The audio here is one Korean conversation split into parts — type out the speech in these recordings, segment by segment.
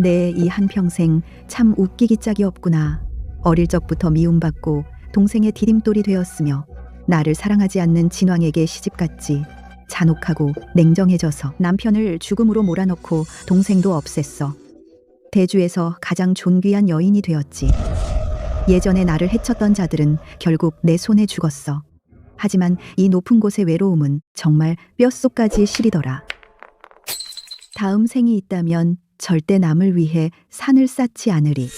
내 이 한평생 참 웃기기 짝이 없구나. 어릴 적부터 미움받고 동생의 디딤돌이 되었으며 나를 사랑하지 않는 진왕에게 시집갔지. 잔혹하고 냉정해져서 남편을 죽음으로 몰아넣고 동생도 없앴어. 대주에서 가장 존귀한 여인이 되었지. 예전에 나를 해쳤던 자들은 결국 내 손에 죽었어. 하지만 이 높은 곳의 외로움은 정말 뼛속까지 시리더라. 다음 생이 있다면 절대 남을 위해 산을 쌓지 않으리.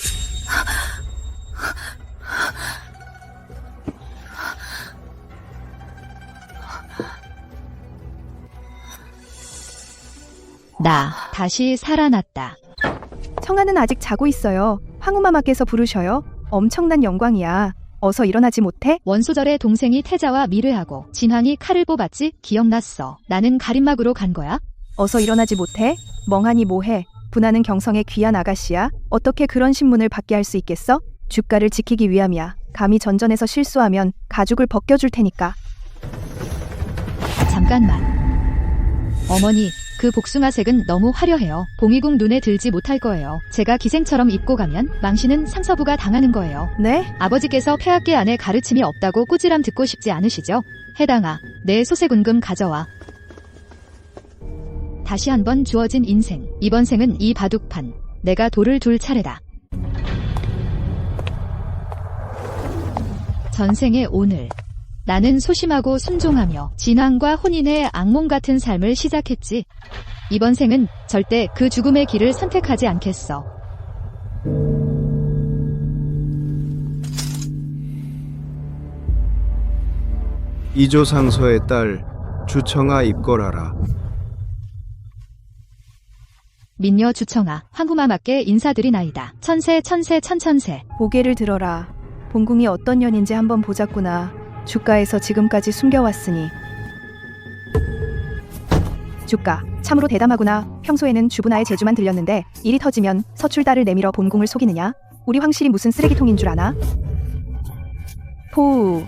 나 다시 살아났다. 청아는 아직 자고 있어요. 황후마마께서 부르셔요. 엄청난 영광이야. 어서 일어나지 못해? 원소절에 동생이 태자와 미뢰하고 진황이 칼을 뽑았지 기억났어. 나는 가림막으로 간 거야? 어서 일어나지 못해? 멍하니 뭐해? 분하는 경성의 귀한 아가씨야. 어떻게 그런 신문을 받게 할 수 있겠어? 주가를 지키기 위함이야. 감히 전전에서 실수하면 가죽을 벗겨줄 테니까. 잠깐만. 어머니, 그 복숭아색은 너무 화려해요. 봉이국 눈에 들지 못할 거예요. 제가 기생처럼 입고 가면 망신은 상서부가 당하는 거예요. 네? 아버지께서 폐하께 안에 가르침이 없다고 꾸지람 듣고 싶지 않으시죠? 해당아, 내 소색운금 가져와. 다시 한번 주어진 인생. 이번 생은 이 바둑판. 내가 돌을 둘 차례다. 전생의 오늘. 나는 소심하고 순종하며 진황과 혼인의 악몽 같은 삶을 시작했지. 이번 생은 절대 그 죽음의 길을 선택하지 않겠어. 이조상서의 딸 주청아 입걸하라. 민녀 주청아, 황후마마께 인사드리나이다. 천세 천천세. 고개를 들어라. 본궁이 어떤 년인지 한번 보자꾸나. 주가에서 지금까지 숨겨왔으니. 주가, 참으로 대담하구나. 평소에는 주부나의 재주만 들렸는데 일이 터지면 서출딸을 내밀어 본궁을 속이느냐? 우리 황실이 무슨 쓰레기통인 줄 아나? 포우.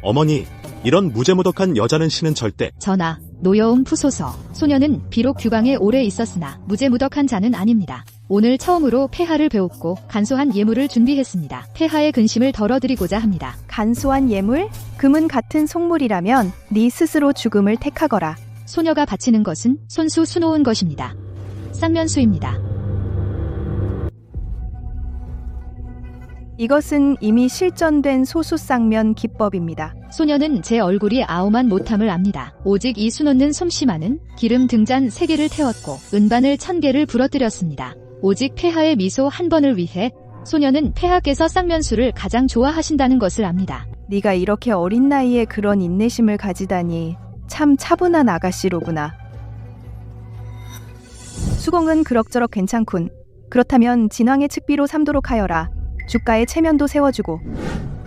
어머니, 이런 무재무덕한 여자는 신은 절대. 전하, 노여움 푸소서. 소녀는 비록 규광에 오래 있었으나 무재무덕한 자는 아닙니다. 오늘 처음으로 폐하를 배웠고 간소한 예물을 준비했습니다. 폐하의 근심을 덜어드리고자 합니다. 간소한 예물? 금은 같은 속물이라면 네 스스로 죽음을 택하거라. 소녀가 바치는 것은 손수 수놓은 것입니다. 쌍면수입니다. 이것은 이미 실전된 소수쌍면 기법입니다. 소녀는 제 얼굴이 아오만 못함을 압니다. 오직 이 수놓는 솜씨만은 기름 등잔 3개를 태웠고 은반을 1000개를 부러뜨렸습니다. 오직 폐하의 미소 한 번을 위해 소녀는 폐하께서 쌍면수를 가장 좋아하신다는 것을 압니다. 네가 이렇게 어린 나이에 그런 인내심을 가지다니 참 차분한 아가씨로구나. 수공은 그럭저럭 괜찮군. 그렇다면 진왕의 측비로 삼도록 하여라. 주가의 체면도 세워주고.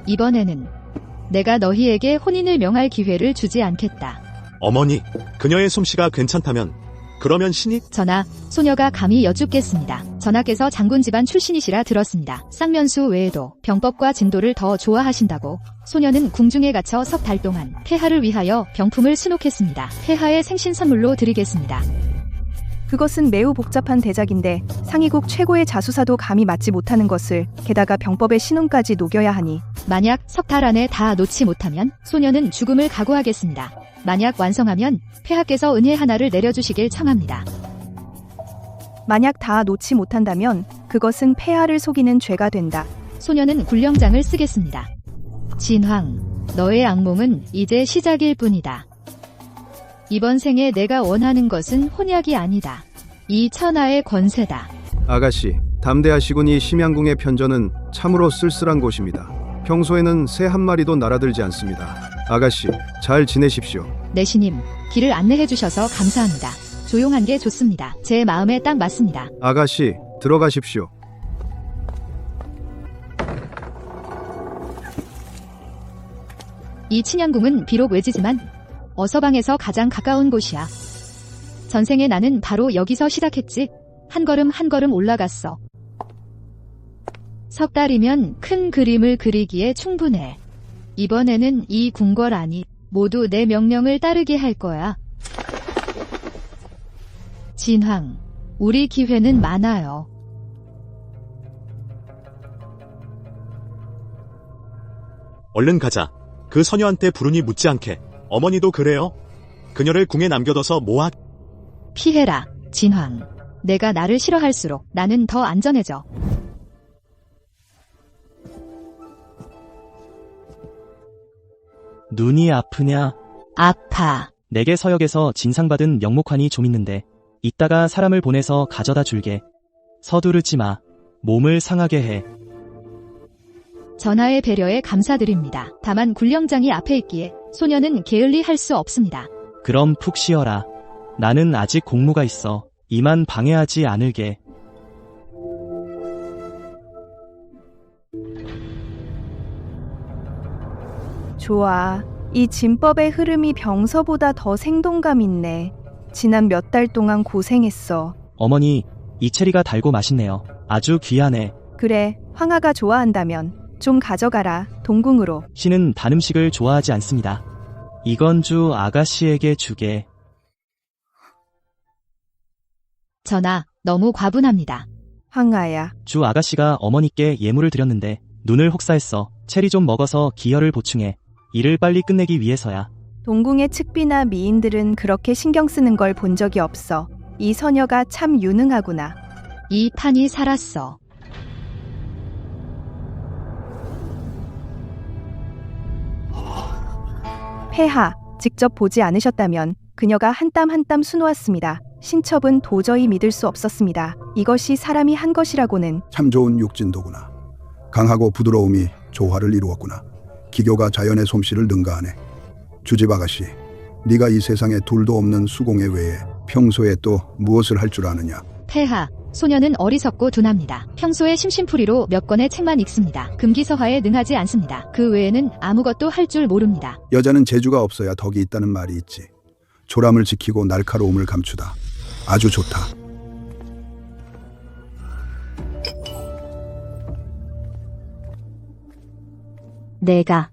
이번에는 내가 너희에게 혼인을 명할 기회를 주지 않겠다. 어머니, 그녀의 솜씨가 괜찮다면 그러면 신이. 전하, 소녀가 감히 여쭙겠습니다. 전하께서 장군 집안 출신이시라 들었습니다. 쌍면수 외에도 병법과 진도를 더 좋아하신다고. 소녀는 궁중에 갇혀 석 달 동안 폐하를 위하여 병품을 수놓겠습니다. 폐하의 생신 선물로 드리겠습니다. 그것은 매우 복잡한 대작인데 상위국 최고의 자수사도 감히 맞지 못하는 것을 게다가 병법의 신혼까지 녹여야 하니. 만약 석 달 안에 다 놓지 못하면 소녀는 죽음을 각오하겠습니다. 만약 완성하면 폐하께서 은혜 하나를 내려주시길 청합니다. 만약 다 놓지 못한다면 그것은 폐하를 속이는 죄가 된다. 소녀는 굴령장을 쓰겠습니다. 진황, 너의 악몽은 이제 시작일 뿐이다. 이번 생에 내가 원하는 것은 혼약이 아니다. 이 천하의 권세다. 아가씨, 담대하시군. 이 심양궁의 편전은 참으로 쓸쓸한 곳입니다. 평소에는 새 한 마리도 날아들지 않습니다. 아가씨, 잘 지내십시오. 내시님, 길을 안내해 주셔서 감사합니다. 조용한 게 좋습니다. 제 마음에 딱 맞습니다. 아가씨, 들어가십시오. 이 친양궁은 비록 외지지만 어서방에서 가장 가까운 곳이야. 전생에 나는 바로 여기서 시작했지. 한 걸음 한 걸음 올라갔어. 석 달이면 큰 그림을 그리기에 충분해. 이번에는 이 궁궐안이 모두 내 명령을 따르게 할 거야. 진황, 우리 기회는 많아요. 얼른 가자. 그 서녀한테 부르니 묻지 않게. 어머니도 그래요. 그녀를 궁에 남겨둬서 뭐하... 피해라, 진황. 내가 나를 싫어할수록 나는 더 안전해져. 눈이 아프냐? 아파. 내게 서역에서 진상받은 명목환이 좀 있는데 이따가 사람을 보내서 가져다 줄게. 서두르지 마. 몸을 상하게 해. 전하의 배려에 감사드립니다. 다만 굴령장이 앞에 있기에 소녀는 게을리 할 수 없습니다. 그럼 푹 쉬어라. 나는 아직 공무가 있어. 이만 방해하지 않을게. 좋아. 이 진법의 흐름이 병서보다 더 생동감 있네. 지난 몇 달 동안 고생했어. 어머니, 이 체리가 달고 맛있네요. 아주 귀하네. 그래, 황하가 좋아한다면 좀 가져가라. 동궁으로. 신은 단 음식을 좋아하지 않습니다. 이건 주 아가씨에게 주게. 전하, 너무 과분합니다. 황하야. 주 아가씨가 어머니께 예물을 드렸는데 눈을 혹사했어. 체리 좀 먹어서 기혈을 보충해. 일을 빨리 끝내기 위해서야. 동궁의 측비나 미인들은 그렇게 신경 쓰는 걸 본 적이 없어. 이 서녀가 참 유능하구나. 이 판이 살았어. 폐하, 직접 보지 않으셨다면 그녀가 한 땀 한 땀 수놓았습니다. 신첩은 도저히 믿을 수 없었습니다. 이것이 사람이 한 것이라고는. 참 좋은 육진도구나. 강하고 부드러움이 조화를 이루었구나. 기교가 자연의 솜씨를 능가하네. 주집 아가씨, 네가 이 세상에 둘도 없는 수공예 외에 평소에 또 무엇을 할 줄 아느냐? 폐하, 소녀는 어리석고 둔합니다. 평소에 심심풀이로 몇 권의 책만 읽습니다. 금기서화에 능하지 않습니다. 그 외에는 아무것도 할 줄 모릅니다. 여자는 재주가 없어야 덕이 있다는 말이 있지. 조람을 지키고 날카로움을 감추다. 아주 좋다. 내가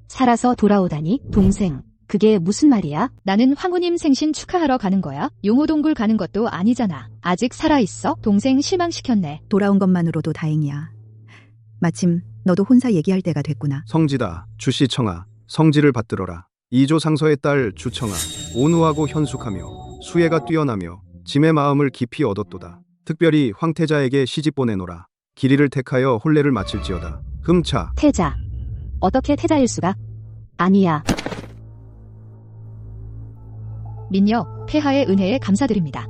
살아서 돌아오다니? 동생, 그게 무슨 말이야? 나는 황후님 생신 축하하러 가는 거야? 용호동굴 가는 것도 아니잖아. 아직 살아있어? 동생 실망시켰네. 돌아온 것만으로도 다행이야. 마침 너도 혼사 얘기할 때가 됐구나. 성지다. 주씨 청아. 성지를 받들어라. 이조 상서의 딸 주청아. 온후하고 현숙하며 수혜가 뛰어나며 짐의 마음을 깊이 얻었도다. 특별히 황태자에게 시집 보내노라. 길이를 택하여 혼례를 마칠지어다. 흠차. 태자. 어떻게 태자일 수가? 아니야. 민녀, 폐하의 은혜에 감사드립니다.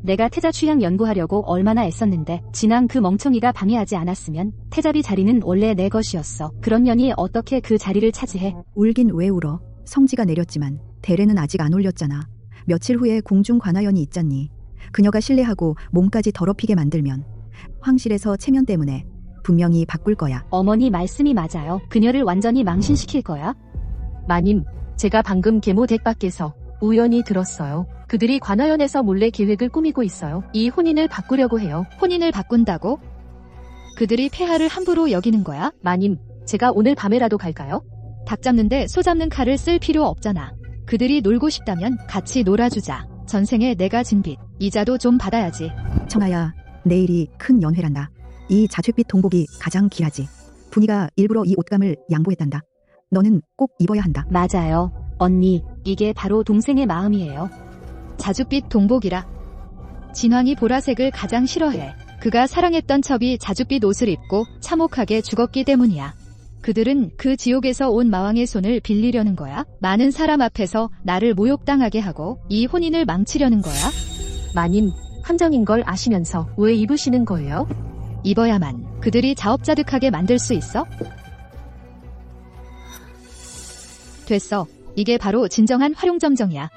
내가 태자 취향 연구하려고 얼마나 애썼는데 진앙 그 멍청이가 방해하지 않았으면 태자비 자리는 원래 내 것이었어. 그런 년이 어떻게 그 자리를 차지해? 울긴 왜 울어? 성지가 내렸지만 대례는 아직 안 올렸잖아. 며칠 후에 궁중 관아연이 있잖니. 그녀가 신뢰하고 몸까지 더럽히게 만들면 황실에서 체면 때문에 분명히 바꿀 거야. 어머니 말씀이 맞아요. 그녀를 완전히 망신시킬 거야? 마님, 제가 방금 계모 댁 밖에서 우연히 들었어요. 그들이 관아연에서 몰래 계획을 꾸미고 있어요. 이 혼인을 바꾸려고 해요. 혼인을 바꾼다고? 그들이 폐하를 함부로 여기는 거야? 마님, 제가 오늘 밤에라도 갈까요? 닭 잡는데 소 잡는 칼을 쓸 필요 없잖아. 그들이 놀고 싶다면 같이 놀아주자. 전생에 내가 진 빚, 이자도 좀 받아야지. 청아야, 내일이 큰 연회란다. 이 자줏빛 동복이 가장 귀하지. 분이가 일부러 이 옷감을 양보했단다. 너는 꼭 입어야 한다. 맞아요. 언니, 이게 바로 동생의 마음이에요. 자줏빛 동복이라. 진황이 보라색을 가장 싫어해. 그가 사랑했던 첩이 자줏빛 옷을 입고 참혹하게 죽었기 때문이야. 그들은 그 지옥에서 온 마왕의 손을 빌리려는 거야? 많은 사람 앞에서 나를 모욕당하게 하고 이 혼인을 망치려는 거야? 마님, 함정인 걸 아시면서 왜 입으시는 거예요? 입어야만 그들이 자업자득하게 만들 수 있어? 됐어. 이게 바로 진정한 활용점정이야.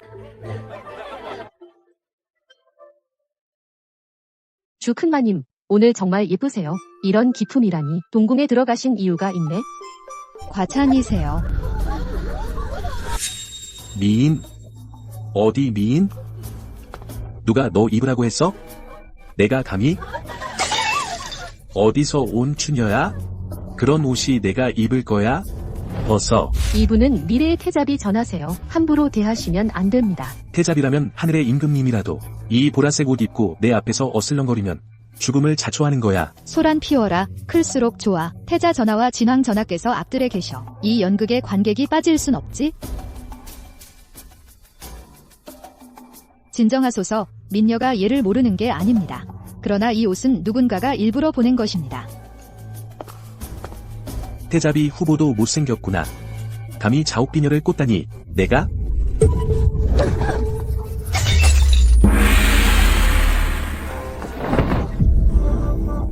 주 큰마님, 오늘 정말 예쁘세요. 이런 기품이라니. 동궁에 들어가신 이유가 있네. 과찬이세요. 미인? 어디 미인? 누가 너 입으라고 했어? 내가 감히? 어디서 온 추녀야? 그런 옷이 내가 입을 거야? 벗어. 이분은 미래의 태자비 전하세요. 함부로 대하시면 안 됩니다. 태자비라면 하늘의 임금님이라도 이 보라색 옷 입고 내 앞에서 어슬렁거리면 죽음을 자초하는 거야. 소란 피워라. 클수록 좋아. 태자 전하와 진왕 전하께서 앞들에 계셔. 이 연극에 관객이 빠질 순 없지? 진정하소서. 민녀가 예를 모르는 게 아닙니다. 그러나 이 옷은 누군가가 일부러 보낸 것입니다. 태자비 후보도 못생겼구나. 감히 자옥비녀를 꽂다니. 내가?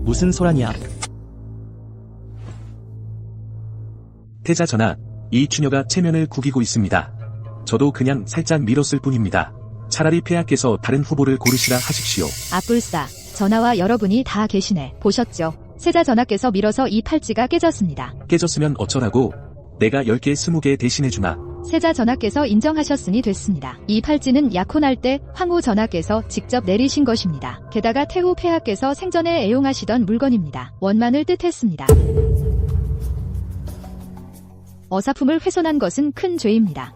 무슨 소란이야? 태자 전하, 이 추녀가 체면을 구기고 있습니다. 저도 그냥 살짝 밀었을 뿐입니다. 차라리 폐하께서 다른 후보를 고르시라 하십시오. 아뿔싸. 전하와 여러분이 다 계시네. 보셨죠? 세자 전하께서 밀어서 이 팔찌가 깨졌습니다. 깨졌으면 어쩌라고? 내가 10개 20개 대신해주마. 세자 전하께서 인정하셨으니 됐습니다. 이 팔찌는 약혼할 때 황후 전하께서 직접 내리신 것입니다. 게다가 태후 폐하께서 생전에 애용하시던 물건입니다. 원만을 뜻했습니다. 어사품을 훼손한 것은 큰 죄입니다.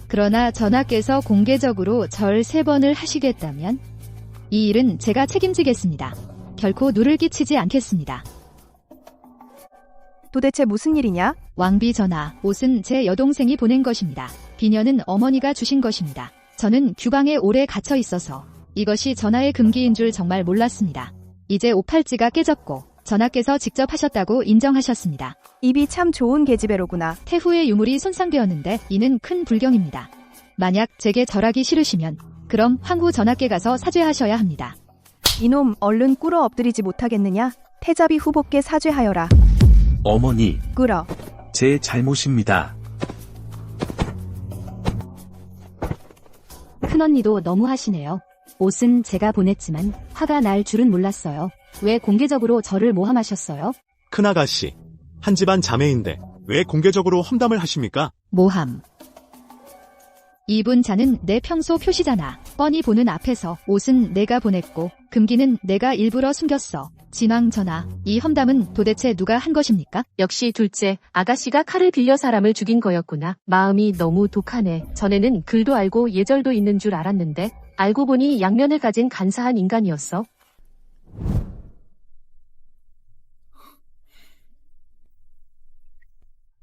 그러나 전하께서 공개적으로 절 3번을 하시겠다면 이 일은 제가 책임지겠습니다. 결코 누를 끼치지 않겠습니다. 도대체 무슨 일이냐? 왕비 전하, 옷은 제 여동생이 보낸 것입니다. 비녀는 어머니가 주신 것입니다. 저는 규방에 오래 갇혀 있어서 이것이 전하의 금기인 줄 정말 몰랐습니다. 이제 옷팔찌가 깨졌고 전하께서 직접 하셨다고 인정하셨습니다. 입이 참 좋은 계집애로구나. 태후의 유물이 손상되었는데 이는 큰 불경입니다. 만약 제게 절하기 싫으시면 그럼 황후 전하께 가서 사죄하셔야 합니다. 이놈 얼른 꿇어 엎드리지 못하겠느냐? 태자비 후보께 사죄하여라. 어머니, 꿇어. 제 잘못입니다. 큰언니도 너무하시네요. 옷은 제가 보냈지만 화가 날 줄은 몰랐어요. 왜 공개적으로 저를 모함하셨어요? 큰아가씨, 한 집안 자매인데 왜 공개적으로 험담을 하십니까? 모함. 입은 자는 내 평소 표시잖아. 뻔히 보는 앞에서 옷은 내가 보냈고 금기는 내가 일부러 숨겼어. 진왕 전하, 이 험담은 도대체 누가 한 것입니까? 역시 둘째, 아가씨가 칼을 빌려 사람을 죽인 거였구나. 마음이 너무 독하네. 전에는 글도 알고 예절도 있는 줄 알았는데 알고 보니 양면을 가진 간사한 인간이었어.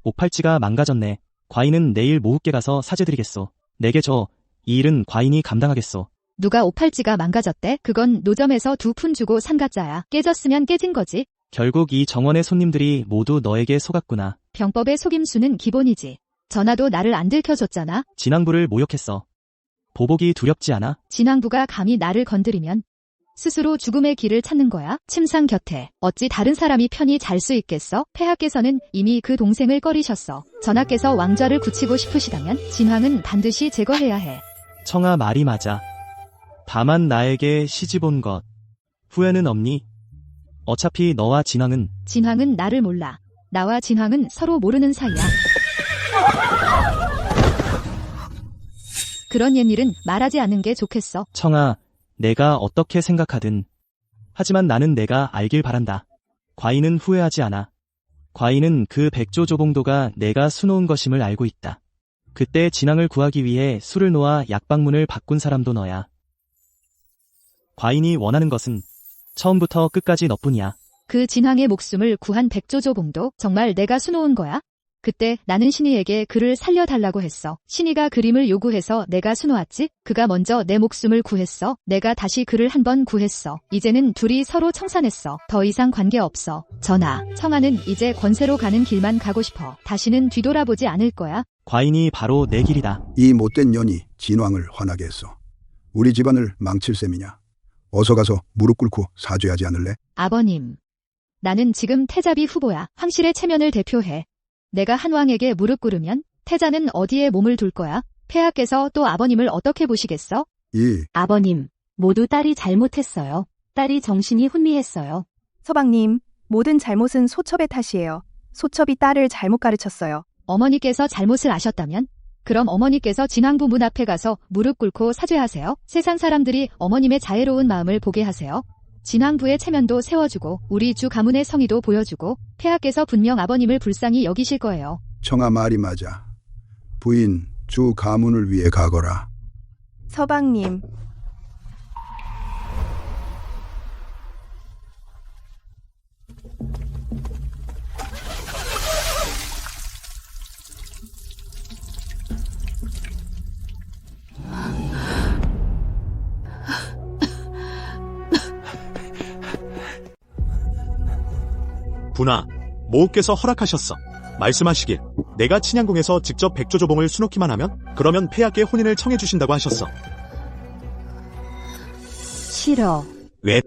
옷팔찌가 망가졌네. 과인은 내일 모읍게 가서 사죄드리겠소. 내게 줘. 이 일은 과인이 감당하겠소. 누가 옷팔찌가 망가졌대? 그건 노점에서 2푼 주고 산 가짜야. 깨졌으면 깨진 거지. 결국 이 정원의 손님들이 모두 너에게 속았구나. 병법의 속임수는 기본이지. 전하도 나를 안 들켜줬잖아. 진왕부를 모욕했어. 보복이 두렵지 않아? 진왕부가 감히 나를 건드리면 스스로 죽음의 길을 찾는 거야? 침상 곁에 어찌 다른 사람이 편히 잘 수 있겠어? 폐하께서는 이미 그 동생을 꺼리셨어. 전하께서 왕좌를 굳히고 싶으시다면 진왕은 반드시 제거해야 해. 청아 말이 맞아. 다만 나에게 시집 온 것. 후회는 없니? 어차피 너와 진왕은 진왕은 나를 몰라. 나와 진왕은 서로 모르는 사이야. 그런 옛일은 말하지 않는 게 좋겠어. 청아, 내가 어떻게 생각하든. 하지만 나는 내가 알길 바란다. 과인은 후회하지 않아. 과인은 그 백조조봉도가 내가 수놓은 것임을 알고 있다. 그때 진왕을 구하기 위해 술을 놓아 약방문을 바꾼 사람도 너야. 과인이 원하는 것은 처음부터 끝까지 너뿐이야. 그 진왕의 목숨을 구한 백조조봉도 정말 내가 수놓은 거야? 그때 나는 신이에게 그를 살려달라고 했어. 신이가 그림을 요구해서 내가 수놓았지? 그가 먼저 내 목숨을 구했어. 내가 다시 그를 한 번 구했어. 이제는 둘이 서로 청산했어. 더 이상 관계없어. 전하, 청아는 이제 권세로 가는 길만 가고 싶어. 다시는 뒤돌아보지 않을 거야. 과인이 바로 내 길이다. 이 못된 년이 진왕을 화나게 했어. 우리 집안을 망칠 셈이냐. 어서 가서 무릎 꿇고 사죄하지 않을래? 아버님, 나는 지금 태자비 후보야. 황실의 체면을 대표해. 내가 한 왕에게 무릎 꿇으면 태자는 어디에 몸을 둘 거야? 폐하께서 또 아버님을 어떻게 보시겠어? 아버님, 모두 딸이 잘못했어요. 딸이 정신이 혼미했어요. 서방님, 모든 잘못은 소첩의 탓이에요. 소첩이 딸을 잘못 가르쳤어요. 어머니께서 잘못을 아셨다면? 그럼 어머니께서 진왕부 문 앞에 가서 무릎 꿇고 사죄하세요. 세상 사람들이 어머님의 자애로운 마음을 보게 하세요. 진왕부의 체면도 세워주고 우리 주 가문의 성의도 보여주고 폐하께서 분명 아버님을 불쌍히 여기실 거예요. 청아 말이 맞아. 부인 주 가문을 위해 가거라. 서방님, 분아, 모우께서 허락하셨어. 말씀하시길 내가 친양궁에서 직접 백조조봉을 수놓기만 하면 그러면 폐하께 혼인을 청해주신다고 하셨어. 싫어. 왜?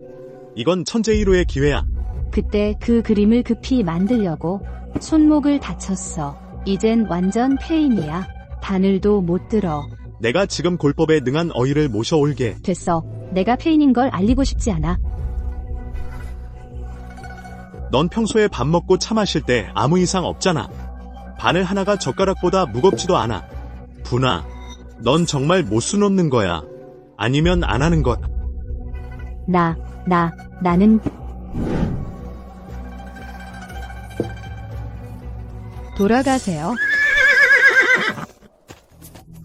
이건 천재일호의 기회야. 그때 그 그림을 급히 만들려고 손목을 다쳤어. 이젠 완전 폐인이야. 바늘도 못 들어. 내가 지금 골법에 능한 어이를 모셔올게. 됐어. 내가 폐인인 걸 알리고 싶지 않아. 넌 평소에 밥 먹고 차 마실 때 아무 이상 없잖아. 바늘 하나가 젓가락보다 무겁지도 않아. 분아, 넌 정말 못 수놓는 거야. 아니면 안 하는 것. 나는 돌아가세요.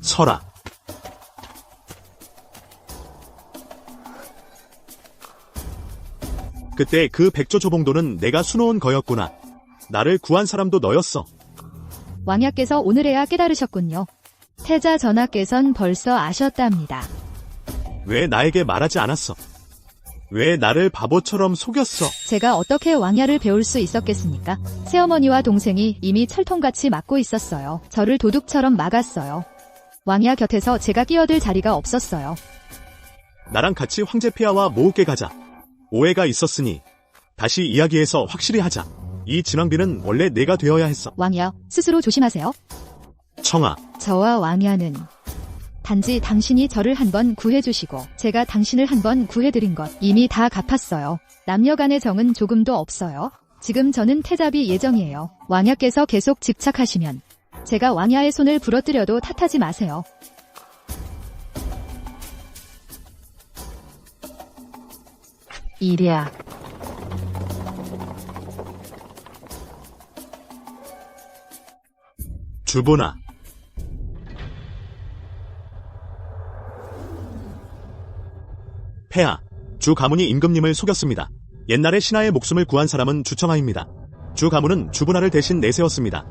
서라. 그때 그 백조조봉도는 내가 수놓은 거였구나. 나를 구한 사람도 너였어. 왕야께서 오늘에야 깨달으셨군요. 태자 전하께선 벌써 아셨답니다. 왜 나에게 말하지 않았어? 왜 나를 바보처럼 속였어? 제가 어떻게 왕야를 배울 수 있었겠습니까? 새어머니와 동생이 이미 철통같이 막고 있었어요. 저를 도둑처럼 막았어요. 왕야 곁에서 제가 끼어들 자리가 없었어요. 나랑 같이 황제 폐하와 모우께 가자. 오해가 있었으니 다시 이야기해서 확실히 하자. 이 진왕비는 원래 내가 되어야 했어. 왕야, 스스로 조심하세요. 청아, 저와 왕야는 단지 당신이 저를 한번 구해주시고 제가 당신을 한번 구해드린 것 이미 다 갚았어요. 남녀간의 정은 조금도 없어요. 지금 저는 태잡이 예정이에요. 왕야께서 계속 집착하시면 제가 왕야의 손을 부러뜨려도 탓하지 마세요. 이랴. 주보나. 폐하, 주 가문이 임금님을 속였습니다. 옛날에 신하의 목숨을 구한 사람은 주청하입니다. 주 가문은 주분하를 대신 내세웠습니다.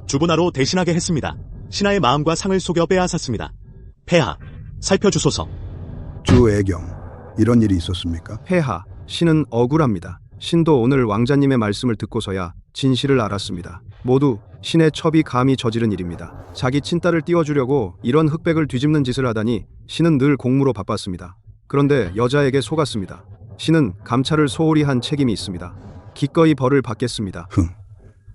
주분하로 대신하게 했습니다. 신하의 마음과 상을 속여 빼앗았습니다. 폐하, 살펴주소서. 주 애경, 이런 일이 있었습니까? 폐하, 신은 억울합니다. 신도 오늘 왕자님의 말씀을 듣고서야 진실을 알았습니다. 모두 신의 첩이 감히 저지른 일입니다. 자기 친딸을 띄워주려고 이런 흑백을 뒤집는 짓을 하다니 신은 늘 공무로 바빴습니다. 그런데 여자에게 속았습니다. 신은 감찰을 소홀히 한 책임이 있습니다. 기꺼이 벌을 받겠습니다.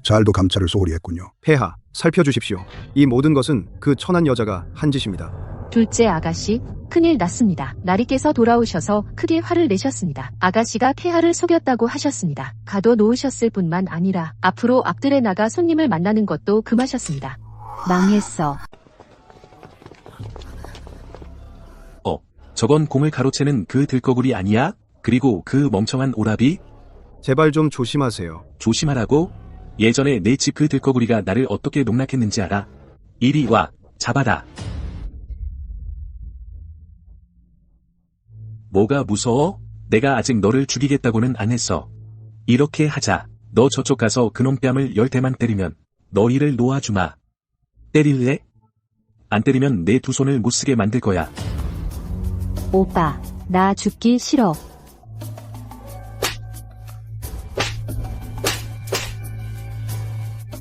잘도 감찰을 소홀히 했군요. 폐하, 살펴주십시오. 이 모든 것은 그 천한 여자가 한 짓입니다. 둘째 아가씨, 큰일 났습니다. 나리께서 돌아오셔서 크게 화를 내셨습니다. 아가씨가 폐하를 속였다고 하셨습니다. 가둬 놓으셨을 뿐만 아니라 앞으로 앞들에 나가 손님을 만나는 것도 금하셨습니다. 망했어. 저건 공을 가로채는 그 들거구리 아니야? 그리고 그 멍청한 오라비? 제발 좀 조심하세요. 조심하라고? 예전에 내 집 그 들거구리가 나를 어떻게 농락했는지 알아? 이리 와, 잡아라. 뭐가 무서워? 내가 아직 너를 죽이겠다고는 안 했어. 이렇게 하자. 너 저쪽 가서 그놈 뺨을 10대만 때리면 너 이를 놓아주마. 때릴래? 안 때리면 내 두 손을 못 쓰게 만들 거야. 오빠, 나 죽기 싫어.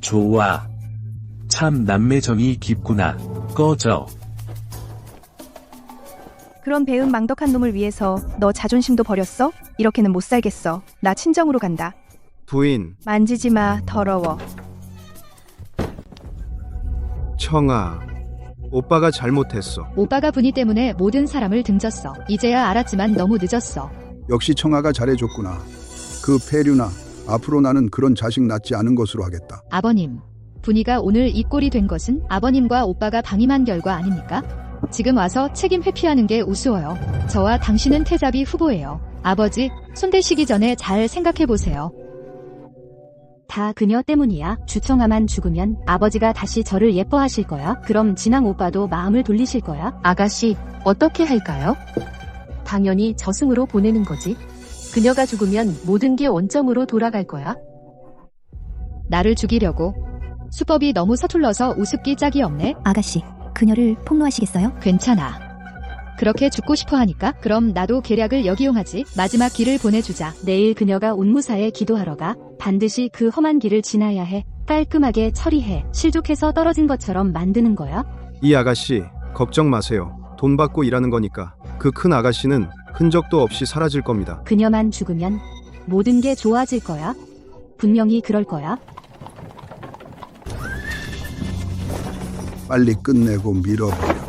좋아. 참 남매정이 깊구나. 꺼져. 그런 배은 망덕한 놈을 위해서 너 자존심도 버렸어? 이렇게는 못 살겠어. 나 친정으로 간다. 부인, 만지지 마, 더러워. 청아, 오빠가 잘못했어. 오빠가 분이 때문에 모든 사람을 등졌어. 이제야 알았지만 너무 늦었어. 역시 청아가 잘해줬구나. 그 폐류나 앞으로 나는 그런 자식 낳지 않은 것으로 하겠다. 아버님, 분이가 오늘 이 꼴이 된 것은 아버님과 오빠가 방임한 결과 아닙니까? 지금 와서 책임 회피하는 게 우스워요. 저와 당신은 태잡이 후보예요. 아버지, 손대시기 전에 잘 생각해보세요. 다 그녀 때문이야. 주청아만 죽으면 아버지가 다시 저를 예뻐하실 거야. 그럼 진앙 오빠도 마음을 돌리실 거야. 아가씨, 어떻게 할까요? 당연히 저승으로 보내는 거지. 그녀가 죽으면 모든 게 원점으로 돌아갈 거야. 나를 죽이려고. 수법이 너무 서툴러서 우습기 짝이 없네. 아가씨, 그녀를 폭로하시겠어요? 괜찮아. 그렇게 죽고 싶어 하니까 그럼 나도 계략을 역이용하지. 마지막 길을 보내주자. 내일 그녀가 운무사에 기도하러 가. 반드시 그 험한 길을 지나야 해. 깔끔하게 처리해. 실족해서 떨어진 것처럼 만드는 거야. 이 아가씨, 걱정 마세요. 돈 받고 일하는 거니까. 그 큰 아가씨는 흔적도 없이 사라질 겁니다. 그녀만 죽으면 모든 게 좋아질 거야. 분명히 그럴 거야. 빨리 끝내고 밀어버려.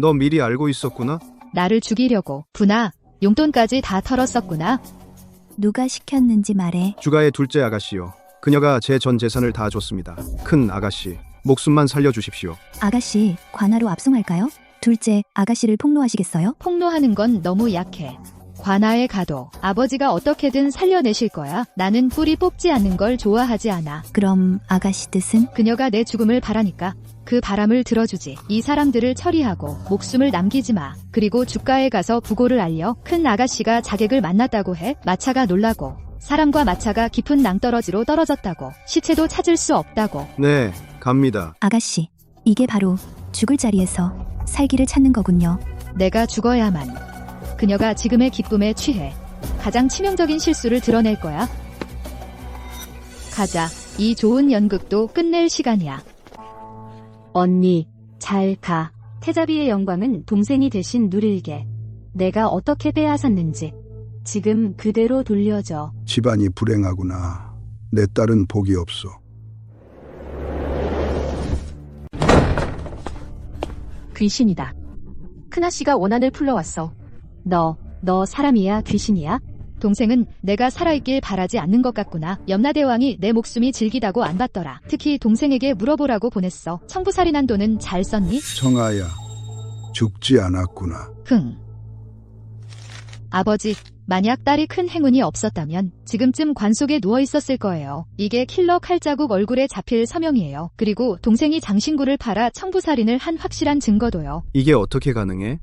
너 미리 알고 있었구나? 나를 죽이려고. 분아, 용돈까지 다 털었었구나. 누가 시켰는지 말해. 주가의 둘째 아가씨요. 그녀가 제 전 재산을 다 줬습니다. 큰 아가씨, 목숨만 살려주십시오. 아가씨, 관하로 압송할까요? 둘째, 아가씨를 폭로하시겠어요? 폭로하는 건 너무 약해. 관아에 가도 아버지가 어떻게든 살려내실 거야. 나는 뿌리 뽑지 않는 걸 좋아하지 않아. 그럼 아가씨 뜻은? 그녀가 내 죽음을 바라니까 그 바람을 들어주지. 이 사람들을 처리하고 목숨을 남기지 마. 그리고 주가에 가서 부고를 알려. 큰 아가씨가 자객을 만났다고 해. 마차가 놀라고 사람과 마차가 깊은 낭떠러지로 떨어졌다고. 시체도 찾을 수 없다고. 네, 갑니다. 아가씨, 이게 바로 죽을 자리에서 살기를 찾는 거군요. 내가 죽어야만 그녀가 지금의 기쁨에 취해 가장 치명적인 실수를 드러낼 거야. 가자. 이 좋은 연극도 끝낼 시간이야. 언니, 잘 가. 태자비의 영광은 동생이 대신 누릴게. 내가 어떻게 빼앗았는지 지금 그대로 돌려줘. 집안이 불행하구나. 내 딸은 복이 없어. 귀신이다. 큰아씨가 원한을 풀러왔어. 너 사람이야, 귀신이야? 동생은 내가 살아있길 바라지 않는 것 같구나. 염라대왕이 내 목숨이 질기다고 안 받더라. 특히 동생에게 물어보라고 보냈어. 청부살인한 돈은 잘 썼니? 청아야, 죽지 않았구나. 흥. 아버지, 만약 딸이 큰 행운이 없었다면 지금쯤 관 속에 누워 있었을 거예요. 이게 킬러 칼자국 얼굴에 잡힐 서명이에요. 그리고 동생이 장신구를 팔아 청부살인을 한 확실한 증거도요. 이게 어떻게 가능해?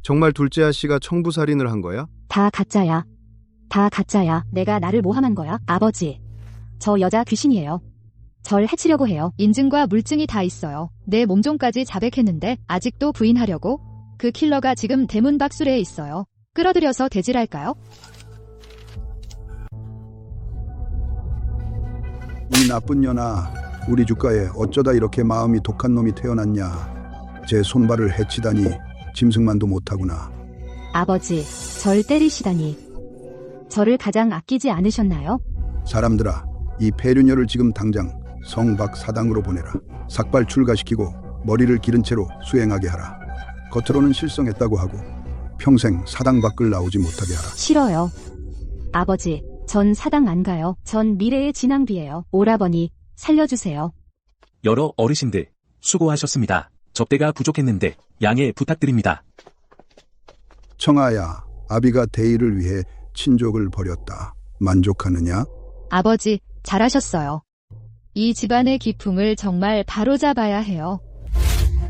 정말 둘째 아씨가 청부살인을 한 거야? 다 가짜야. 다 가짜야. 내가 나를 모함한 거야. 아버지, 저 여자 귀신이에요. 절 해치려고 해요. 인증과 물증이 다 있어요. 내 몸종까지 자백했는데 아직도 부인하려고? 그 킬러가 지금 대문 박술에 있어요. 끌어들여서 대질할까요? 이 나쁜 년아, 우리 주가에 어쩌다 이렇게 마음이 독한 놈이 태어났냐. 제 손발을 해치다니 짐승만도 못하구나. 아버지, 절 때리시다니. 저를 가장 아끼지 않으셨나요? 사람들아, 이 폐륜녀를 지금 당장 성박 사당으로 보내라. 삭발 출가시키고 머리를 기른 채로 수행하게 하라. 겉으로는 실성했다고 하고 평생 사당 밖을 나오지 못하게 하라. 싫어요. 아버지, 전 사당 안 가요. 전 미래의 진앙비예요. 오라버니, 살려주세요. 여러 어르신들, 수고하셨습니다. 접대가 부족했는데 양해 부탁드립니다. 청아야, 아비가 대의를 위해 친족을 버렸다. 만족하느냐? 아버지, 잘하셨어요. 이 집안의 기풍을 정말 바로잡아야 해요.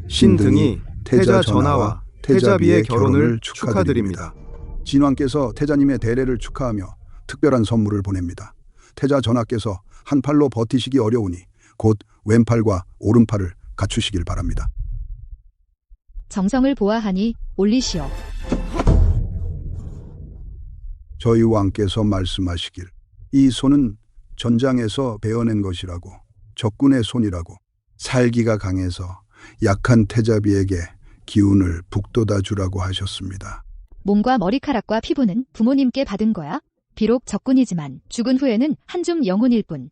신등이 태자 전하와 태자비의 결혼을 축하드립니다. 진왕께서 태자님의 대례를 축하하며 특별한 선물을 보냅니다. 태자 전하께서 한 팔로 버티시기 어려우니 곧 왼팔과 오른팔을 갖추시길 바랍니다. 정성을 보아하니 올리시오. 저희 왕께서 말씀하시길 이 손은 전장에서 베어낸 것이라고, 적군의 손이라고, 살기가 강해서 약한 태자비에게 기운을 북돋아 주라고 하셨습니다. 몸과 머리카락과 피부는 부모님께 받은 거야? 비록 적군이지만 죽은 후에는 한 줌 영혼일 뿐.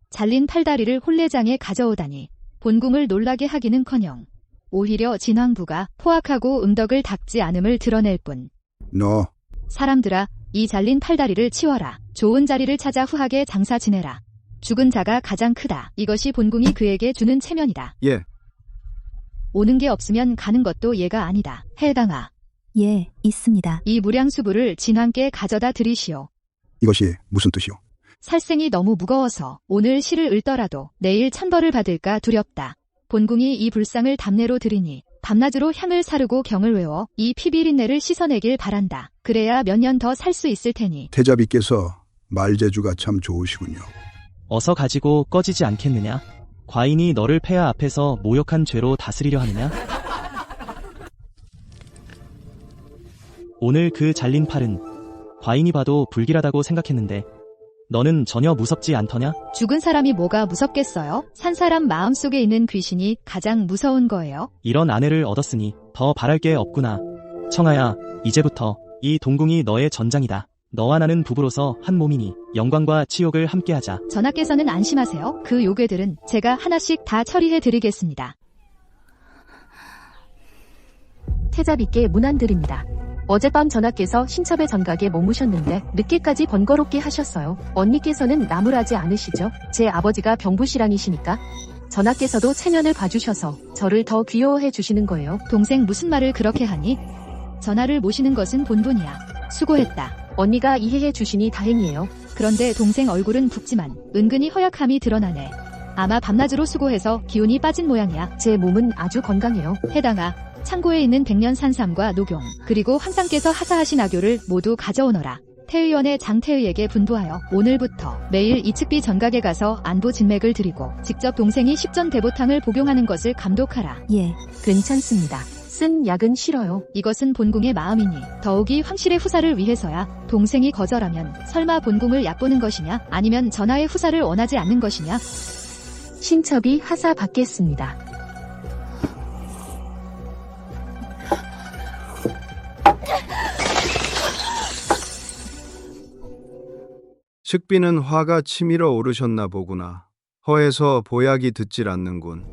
잘린 팔다리를 혼례장에 가져오다니 본궁을 놀라게 하기는커녕 오히려 진왕부가 포악하고 음덕을 닦지 않음을 드러낼 뿐. 너 사람들아, 이 잘린 팔다리를 치워라. 좋은 자리를 찾아 후하게 장사 지내라. 죽은 자가 가장 크다. 이것이 본궁이 그에게 주는 체면이다. 예. 오는 게 없으면 가는 것도 예가 아니다. 해당아, 예, 있습니다. 이 무량수부를 진왕께 가져다 드리시오. 이것이 무슨 뜻이오? 살생이 너무 무거워서 오늘 실을 읊더라도 내일 천벌을 받을까 두렵다. 본궁이 이 불상을 답례로 드리니 밤낮으로 향을 사르고 경을 외워 이 피비린내를 씻어내길 바란다. 그래야 몇 년 더 살 수 있을 테니. 태자비께서 말재주가 참 좋으시군요. 어서 가지고 꺼지지 않겠느냐? 과인이 너를 폐하 앞에서 모욕한 죄로 다스리려 하느냐? 오늘 그 잘린 팔은 과인이 봐도 불길하다고 생각했는데 너는 전혀 무섭지 않더냐? 죽은 사람이 뭐가 무섭겠어요? 산 사람 마음속에 있는 귀신이 가장 무서운 거예요. 이런 아내를 얻었으니 더 바랄 게 없구나. 청아야, 이제부터 이 동궁이 너의 전장이다. 너와 나는 부부로서 한 몸이니 영광과 치욕을 함께하자. 전하께서는 안심하세요. 그 요괴들은 제가 하나씩 다 처리해 드리겠습니다. 태자비께 문안드립니다. 어젯밤 전하께서 신첩의 전각에 머무셨는데 늦게까지 번거롭게 하셨어요. 언니께서는 나무라지 않으시죠? 제 아버지가 병부시랑이시니까 전하께서도 체면을 봐주셔서 저를 더 귀여워해 주시는 거예요. 동생 무슨 말을 그렇게 하니? 전하를 모시는 것은 본분이야. 수고했다. 언니가 이해해 주시니 다행이에요. 그런데 동생 얼굴은 붓지만 은근히 허약함이 드러나네. 아마 밤낮으로 수고해서 기운이 빠진 모양이야. 제 몸은 아주 건강해요. 해당아, 창고에 있는 백년산삼과 녹용, 그리고 황상께서 하사하신 악교를 모두 가져오너라. 태의원의 장태의에게 분부하여 오늘부터 매일 이측비 전각에 가서 안부 진맥을 드리고 직접 동생이 십전대보탕을 복용하는 것을 감독하라. 예. 괜찮습니다. 쓴 약은 싫어요. 이것은 본궁의 마음이니 더욱이 황실의 후사를 위해서야. 동생이 거절하면 설마 본궁을 얕보는 것이냐? 아니면 전하의 후사를 원하지 않는 것이냐? 신첩이 하사 받겠습니다. 식비는 화가 치밀어 오르셨나 보구나. 허에서 보약이 듣질 않는군.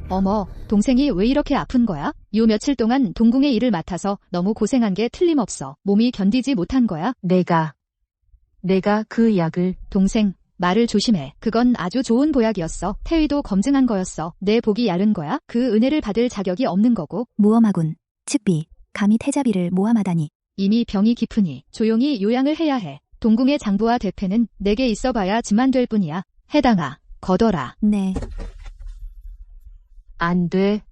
어머, 동생이 왜 이렇게 아픈 거야? 요 며칠 동안 동궁의 일을 맡아서 너무 고생한 게 틀림없어. 몸이 견디지 못한 거야? 내가 그 약을. 동생, 말을 조심해. 그건 아주 좋은 보약이었어. 태의도 검증한 거였어. 내 복이 야른 거야? 그 은혜를 받을 자격이 없는 거고. 무엄하군. 측비, 감히 태자비를 모함하다니. 이미 병이 깊으니 조용히 요양을 해야 해. 동궁의 장부와 대패는 내게 있어봐야 지만 될 뿐이야. 해당아, 거둬라. 네. 안 돼.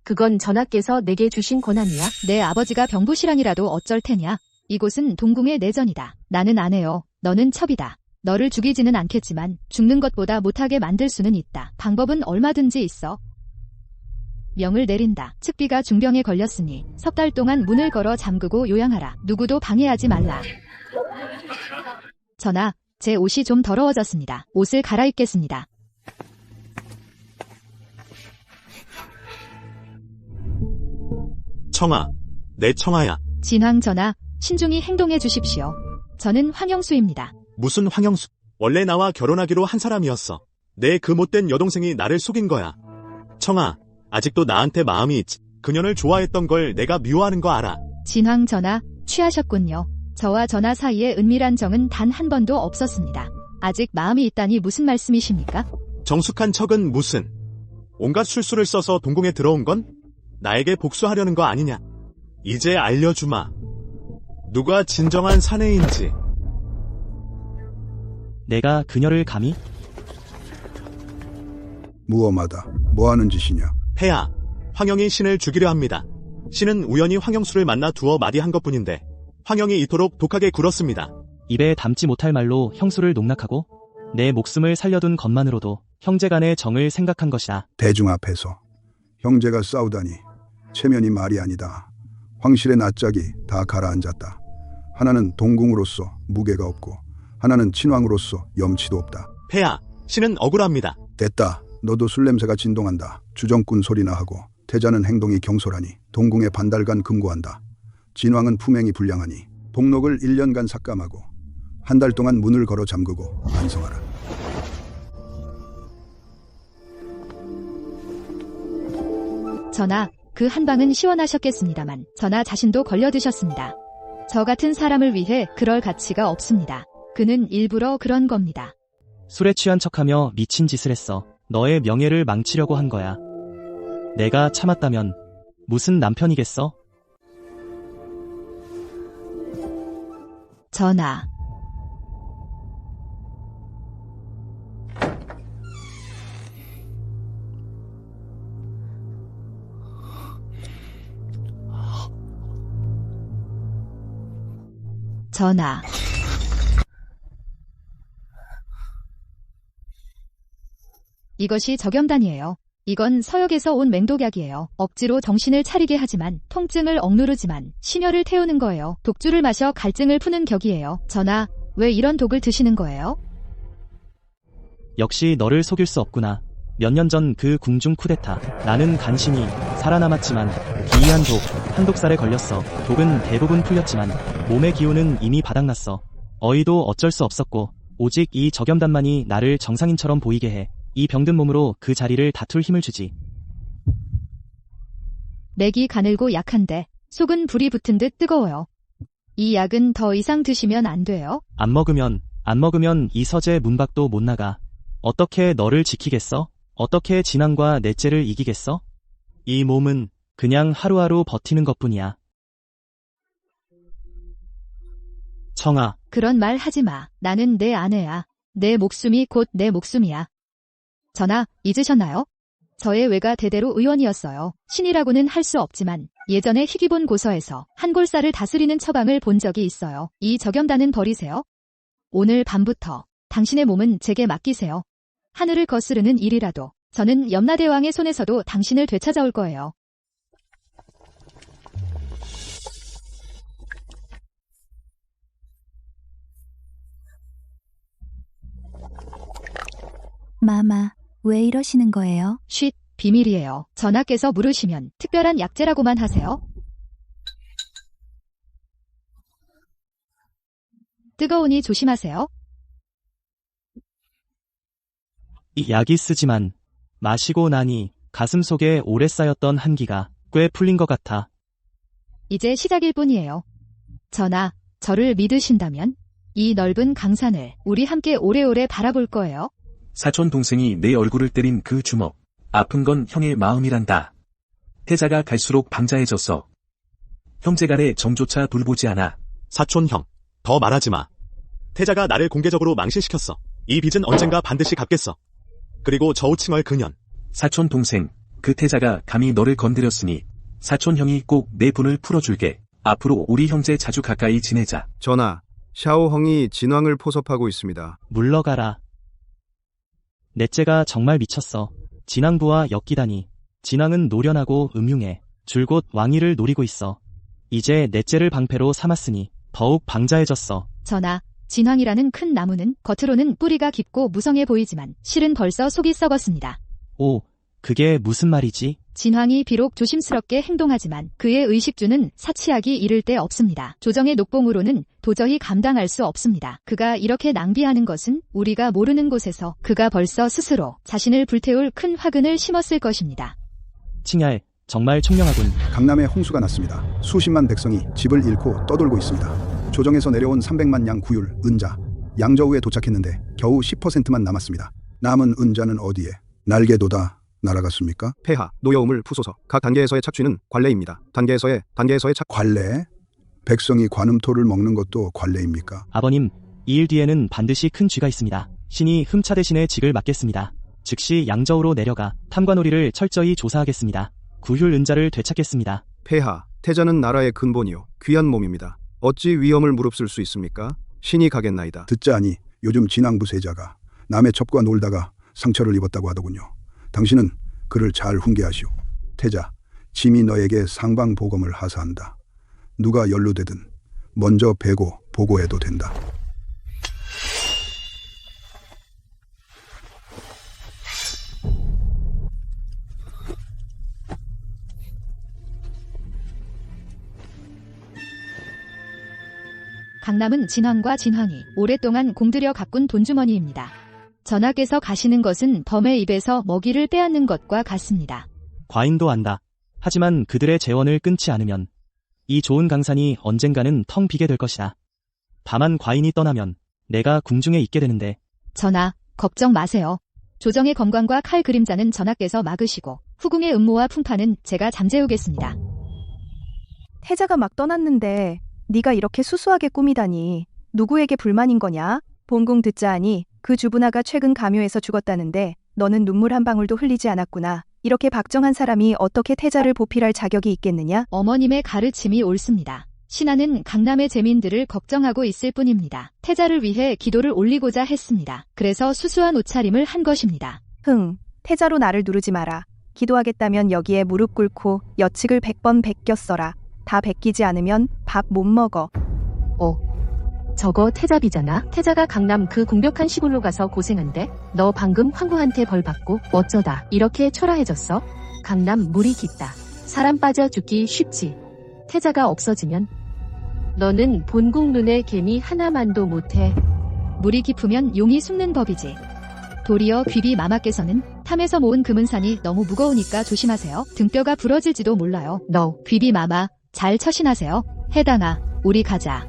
그건 전하께서 내게 주신 권한이야. 내 아버지가 병부시랑이라도 어쩔 테냐. 이곳은 동궁의 내전이다. 나는 안 해요. 너는 첩이다. 너를 죽이지는 않겠지만 죽는 것보다 못하게 만들 수는 있다. 방법은 얼마든지 있어. 명을 내린다. 측비가 중병에 걸렸으니 석 달 동안 문을 걸어 잠그고 요양하라. 누구도 방해하지 말라. 전하, 제 옷이 좀 더러워졌습니다. 옷을 갈아입겠습니다. 청아, 내 청아야. 진황 전하, 신중히 행동해 주십시오. 저는 황영수입니다. 무슨 황영수? 원래 나와 결혼하기로 한 사람이었어. 내 그 못된 여동생이 나를 속인 거야. 청아, 아직도 나한테 마음이 있지. 그년을 좋아했던 걸 내가 미워하는 거 알아. 진황 전하, 취하셨군요. 저와 전하 사이에 은밀한 정은 단 한 번도 없었습니다. 아직 마음이 있다니 무슨 말씀이십니까? 정숙한 척은 무슨. 온갖 술수를 써서 동궁에 들어온 건 나에게 복수하려는 거 아니냐. 이제 알려주마. 누가 진정한 사내인지. 내가 그녀를 감히? 무엄하다. 뭐하는 짓이냐. 폐하, 황영이 신을 죽이려 합니다. 신은 우연히 황영수를 만나 두어 마디 한 것뿐인데 황영이 이토록 독하게 굴었습니다. 입에 담지 못할 말로 형수를 농락하고 내 목숨을 살려둔 것만으로도 형제간의 정을 생각한 것이다. 대중 앞에서 형제가 싸우다니 체면이 말이 아니다. 황실의 낯짝이 다 가라앉았다. 하나는 동궁으로서 무게가 없고 하나는 친왕으로서 염치도 없다. 폐하, 신은 억울합니다. 됐다. 너도 술 냄새가 진동한다. 주정꾼 소리나 하고 태자는 행동이 경솔하니 동궁에 반달간 금고한다. 진왕은 품행이 불량하니 복록을 1년간 삭감하고 한 달 동안 문을 걸어 잠그고 반성하라. 전하, 그 한방은 시원하셨겠습니다만 전하 자신도 걸려드셨습니다. 저 같은 사람을 위해 그럴 가치가 없습니다. 그는 일부러 그런 겁니다. 술에 취한 척하며 미친 짓을 했어. 너의 명예를 망치려고 한 거야. 내가 참았다면 무슨 남편이겠어? 전하. 전하. 이것이 적염단이에요. 이건 서역에서 온 맹독약이에요. 억지로 정신을 차리게 하지만 통증을 억누르지만 심혈을 태우는 거예요. 독주를 마셔 갈증을 푸는 격이에요. 전하, 왜 이런 독을 드시는 거예요? 역시 너를 속일 수 없구나. 몇 년 전 그 궁중 쿠데타. 나는 간신히 살아남았지만 기이한 독, 한독살에 걸렸어. 독은 대부분 풀렸지만 몸의 기운은 이미 바닥났어. 어이도 어쩔 수 없었고 오직 이 적염단만이 나를 정상인처럼 보이게 해. 이 병든 몸으로 그 자리를 다툴 힘을 주지. 맥이 가늘고 약한데 속은 불이 붙은 듯 뜨거워요. 이 약은 더 이상 드시면 안 돼요. 안 먹으면 이 서재 문 밖도 못 나가. 어떻게 너를 지키겠어? 어떻게 진앙과 넷째를 이기겠어? 이 몸은 그냥 하루하루 버티는 것뿐이야. 청아. 그런 말 하지 마. 나는 내 아내야. 내 목숨이 곧 내 목숨이야. 전하, 잊으셨나요? 저의 외가 대대로 의원이었어요. 신이라고는 할 수 없지만 예전에 희귀본 고서에서 한골사를 다스리는 처방을 본 적이 있어요. 이 적염단은 버리세요. 오늘 밤부터 당신의 몸은 제게 맡기세요. 하늘을 거스르는 일이라도 저는 염라대왕의 손에서도 당신을 되찾아올 거예요. 마마, 왜 이러시는 거예요? 쉿, 비밀이에요. 전하께서 물으시면 특별한 약재라고만 하세요. 뜨거우니 조심하세요. 이 약이 쓰지만 마시고 나니 가슴 속에 오래 쌓였던 한기가 꽤 풀린 것 같아. 이제 시작일 뿐이에요. 전하, 저를 믿으신다면 이 넓은 강산을 우리 함께 오래오래 바라볼 거예요. 사촌 동생이 내 얼굴을 때린 그 주먹. 아픈 건 형의 마음이란다. 태자가 갈수록 방자해졌어. 형제간의 정조차 돌보지 않아. 사촌 형, 더 말하지 마. 태자가 나를 공개적으로 망신시켰어. 이 빚은 언젠가 반드시 갚겠어. 그리고 저우칭얼 그년. 사촌 동생, 그 태자가 감히 너를 건드렸으니 사촌 형이 꼭 내 분을 풀어줄게. 앞으로 우리 형제 자주 가까이 지내자. 전하, 샤오헝이 진왕을 포섭하고 있습니다. 물러가라. 넷째가 정말 미쳤어. 진왕부와 엮이다니. 진왕은 노련하고 음흉해. 줄곧 왕위를 노리고 있어. 이제 넷째를 방패로 삼았으니 더욱 방자해졌어. 전하, 진황이라는 큰 나무는 겉으로는 뿌리가 깊고 무성해 보이지만 실은 벌써 속이 썩었습니다. 오, 그게 무슨 말이지? 진황이 비록 조심스럽게 행동하지만 그의 의식주는 사치하기 이를 데 없습니다. 조정의 녹봉으로는 도저히 감당할 수 없습니다. 그가 이렇게 낭비하는 것은 우리가 모르는 곳에서 그가 벌써 스스로 자신을 불태울 큰 화근을 심었을 것입니다. 칭얄, 정말 총명하군. 강남에 홍수가 났습니다. 수십만 백성이 집을 잃고 떠돌고 있습니다. 조정에서 내려온 300만 양 구율, 은자, 양저우에 도착했는데 겨우 10%만 남았습니다. 남은 은자는 어디에? 날개도다 날아갔습니까? 폐하, 노여움을 푸소서. 각 단계에서의 착취는 관례입니다. 단계에서의 관례? 백성이 관음토를 먹는 것도 관례입니까? 아버님, 이 일 뒤에는 반드시 큰 쥐가 있습니다. 신이 흠차 대신에 직을 맡겠습니다. 즉시 양저우로 내려가 탐관오리를 철저히 조사하겠습니다. 구휼 은자를 되찾겠습니다. 폐하, 태자는 나라의 근본이요 귀한 몸입니다. 어찌 위험을 무릅쓸 수 있습니까? 신이 가겠나이다. 듣자하니 요즘 진왕부 세자가 남의 첩과 놀다가 상처를 입었다고 하더군요. 당신은 그를 잘 훈계하시오. 태자, 짐이 너에게 상방보검을 하사한다. 누가 연루되든 먼저 베고 보고해도 된다. 강남은 진황과 진황이 오랫동안 공들여 가꾼 돈주머니입니다. 전하께서 가시는 것은 범의 입에서 먹이를 빼앗는 것과 같습니다. 과인도 안다. 하지만 그들의 재원을 끊지 않으면 이 좋은 강산이 언젠가는 텅 비게 될 것이다. 다만 과인이 떠나면 내가 궁중에 있게 되는데. 전하, 걱정 마세요. 조정의 검광과 칼 그림자는 전하께서 막으시고 후궁의 음모와 풍파는 제가 잠재우겠습니다. 태자가 막 떠났는데 네가 이렇게 수수하게 꾸미다니. 누구에게 불만인 거냐? 본궁 듣자하니 그 주부나가 최근 감효에서 죽었다는데 너는 눈물 한 방울도 흘리지 않았구나. 이렇게 박정한 사람이 어떻게 태자를 보필할 자격이 있겠느냐? 어머님의 가르침이 옳습니다. 신하는 강남의 재민들을 걱정하고 있을 뿐입니다. 태자를 위해 기도를 올리고자 했습니다. 그래서 수수한 옷차림을 한 것입니다. 태자로 나를 누르지 마라. 기도하겠다면 여기에 무릎 꿇고 여칙을 100번 베껴 써라. 다 베끼지 않으면 밥 못 먹어. 저거 태자비잖아. 태자가 강남 그 궁벽한 시골로 가서 고생한대. 너 방금 황후한테 벌 받고 어쩌다 이렇게 초라해졌어? 강남 물이 깊다. 사람 빠져 죽기 쉽지. 태자가 없어지면 너는 본궁 눈에 개미 하나만도 못해. 물이 깊으면 용이 숨는 법이지. 도리어 귀비 마마께서는 탐에서 모은 금은산이 너무 무거우니까 조심하세요. 등뼈가 부러질지도 몰라요. 너 귀비 마마 잘 처신하세요. 해당아, 우리 가자.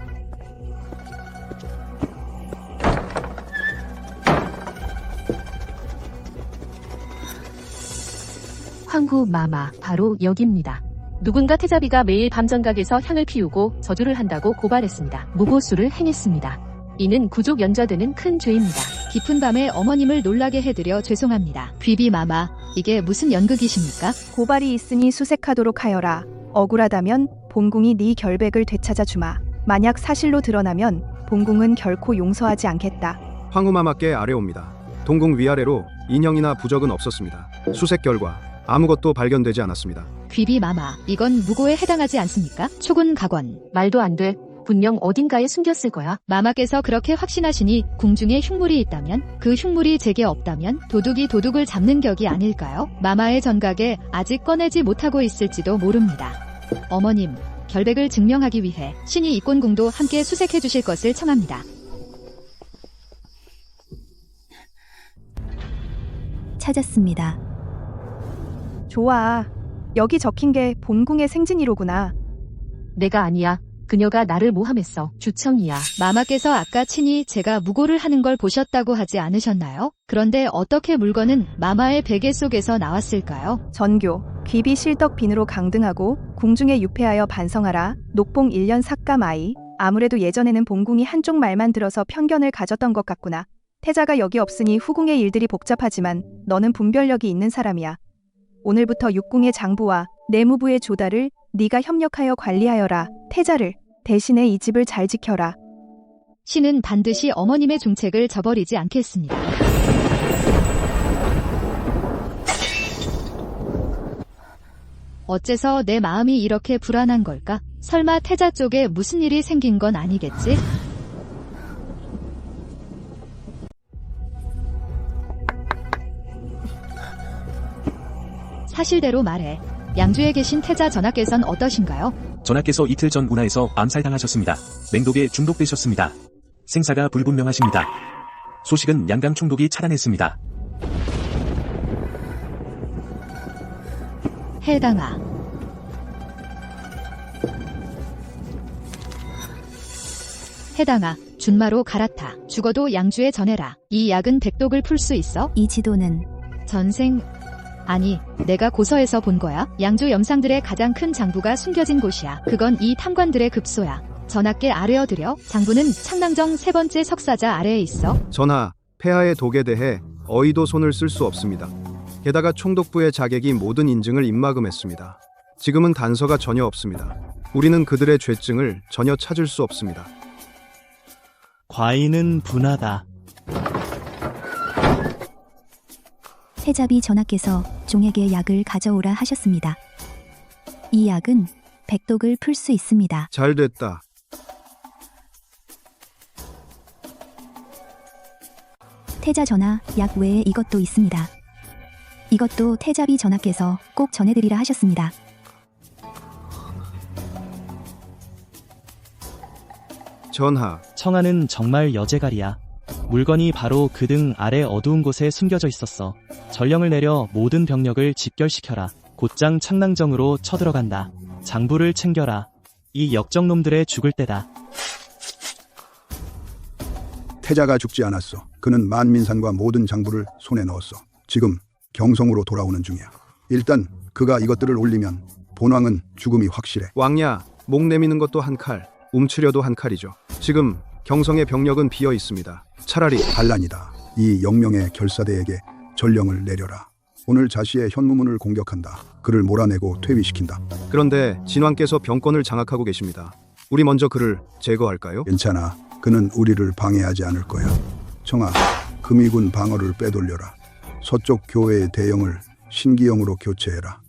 황후 마마 바로 여기입니다. 누군가 태자비가 매일 밤 정각에서 향을 피우고 저주를 한다고 고발했습니다. 무고수를 행했습니다. 이는 구족 연좌되는 큰 죄입니다. 깊은 밤에 어머님을 놀라게 해드려 죄송합니다. 귀비 마마, 이게 무슨 연극이십니까? 고발이 있으니 수색하도록 하여라. 억울하다면 본궁이 네 결백을 되찾아 주마. 만약 사실로 드러나면 본궁은 결코 용서하지 않겠다. 황후마마께 아뢰옵니다. 동궁 위아래로 인형이나 부적은 없었습니다. 수색 결과 아무것도 발견되지 않았습니다. 귀비 마마, 이건 무고에 해당하지 않습니까? 초군 각원. 말도 안 돼. 분명 어딘가에 숨겼을 거야. 마마께서 그렇게 확신하시니 궁중에 흉물이 있다면, 그 흉물이 제게 없다면 도둑이 도둑을 잡는 격이 아닐까요? 마마의 전각에 아직 꺼내지 못하고 있을지도 모릅니다. 어머님, 결백을 증명하기 위해 신이 이권궁도 함께 수색해 주실 것을 청합니다. 찾았습니다. 좋아. 여기 적힌 게 본궁의 생진이로구나. 내가 아니야. 그녀가 나를 모함했어. 주청이야. 마마께서 아까 친히 제가 무고를 하는 걸 보셨다고 하지 않으셨나요? 그런데 어떻게 물건은 마마의 베개 속에서 나왔을까요? 전교, 귀비 실덕 빈으로 강등하고 궁중에 유폐하여 반성하라. 녹봉 1년 삭감 아이. 아무래도 예전에는 본궁이 한쪽 말만 들어서 편견을 가졌던 것 같구나. 태자가 여기 없으니 후궁의 일들이 복잡하지만 너는 분별력이 있는 사람이야. 오늘부터 육궁의 장부와 내무부의 조달을 네가 협력하여 관리하여라. 태자를 대신에 이 집을 잘 지켜라. 신은 반드시 어머님의 중책을 저버리지 않겠습니다. 어째서 내 마음이 이렇게 불안한 걸까? 설마 태자 쪽에 무슨 일이 생긴 건 아니겠지? 사실대로 말해. 양주에 계신 태자 전하께서는 어떠신가요? 전하께서 이틀 전 운하에서 암살당하셨습니다. 맹독에 중독되셨습니다. 생사가 불분명하십니다. 소식은 양강 총독이 차단했습니다. 해당아. 해당아, 준마로 갈아타. 죽어도 양주에 전해라. 이 약은 백독을 풀 수 있어? 이 지도는 전생... 아니, 내가 고서에서 본 거야. 양주 염상들의 가장 큰 장부가 숨겨진 곳이야. 그건 이 탐관들의 급소야. 전하께 아뢰어드려. 장부는 창랑정 3번째 석사자 아래에 있어. 전하, 폐하의 독에 대해 어이도 손을 쓸 수 없습니다. 게다가 총독부의 자객이 모든 인증을 입막음했습니다. 지금은 단서가 전혀 없습니다. 우리는 그들의 죄증을 전혀 찾을 수 없습니다. 과인은 분하다. 태자비 전하께서 종에게 약을 가져오라 하셨습니다. 이 약은 백독을 풀 수 있습니다. 잘 됐다. 태자 전하, 약 외에 이것도 있습니다. 이것도 태자비 전하께서 꼭 전해드리라 하셨습니다. 전하, 청하는 정말 여제갈이야. 물건이 바로 그 등 아래 어두운 곳에 숨겨져 있었어. 전령을 내려 모든 병력을 집결시켜라. 곧장 창랑정으로 쳐들어간다. 장부를 챙겨라. 이 역적놈들의 죽을 때다. 태자가 죽지 않았어. 그는 만민산과 모든 장부를 손에 넣었어. 지금 경성으로 돌아오는 중이야. 일단 그가 이것들을 올리면 본왕은 죽음이 확실해. 왕야, 목 내미는 것도 한 칼, 움츠려도 한 칼이죠. 지금 경성의 병력은 비어 있습니다. 차라리 반란이다. 이 영명의 결사대에게 전령을 내려라. 오늘 자시의 현무문을 공격한다. 그를 몰아내고 퇴위시킨다. 그런데 진왕께서 병권을 장악하고 계십니다. 우리 먼저 그를 제거할까요? 괜찮아. 그는 우리를 방해하지 않을 거야. 청아, 금이군 방어를 빼돌려라. 서쪽 교회의 대영을 신기영으로 교체해라.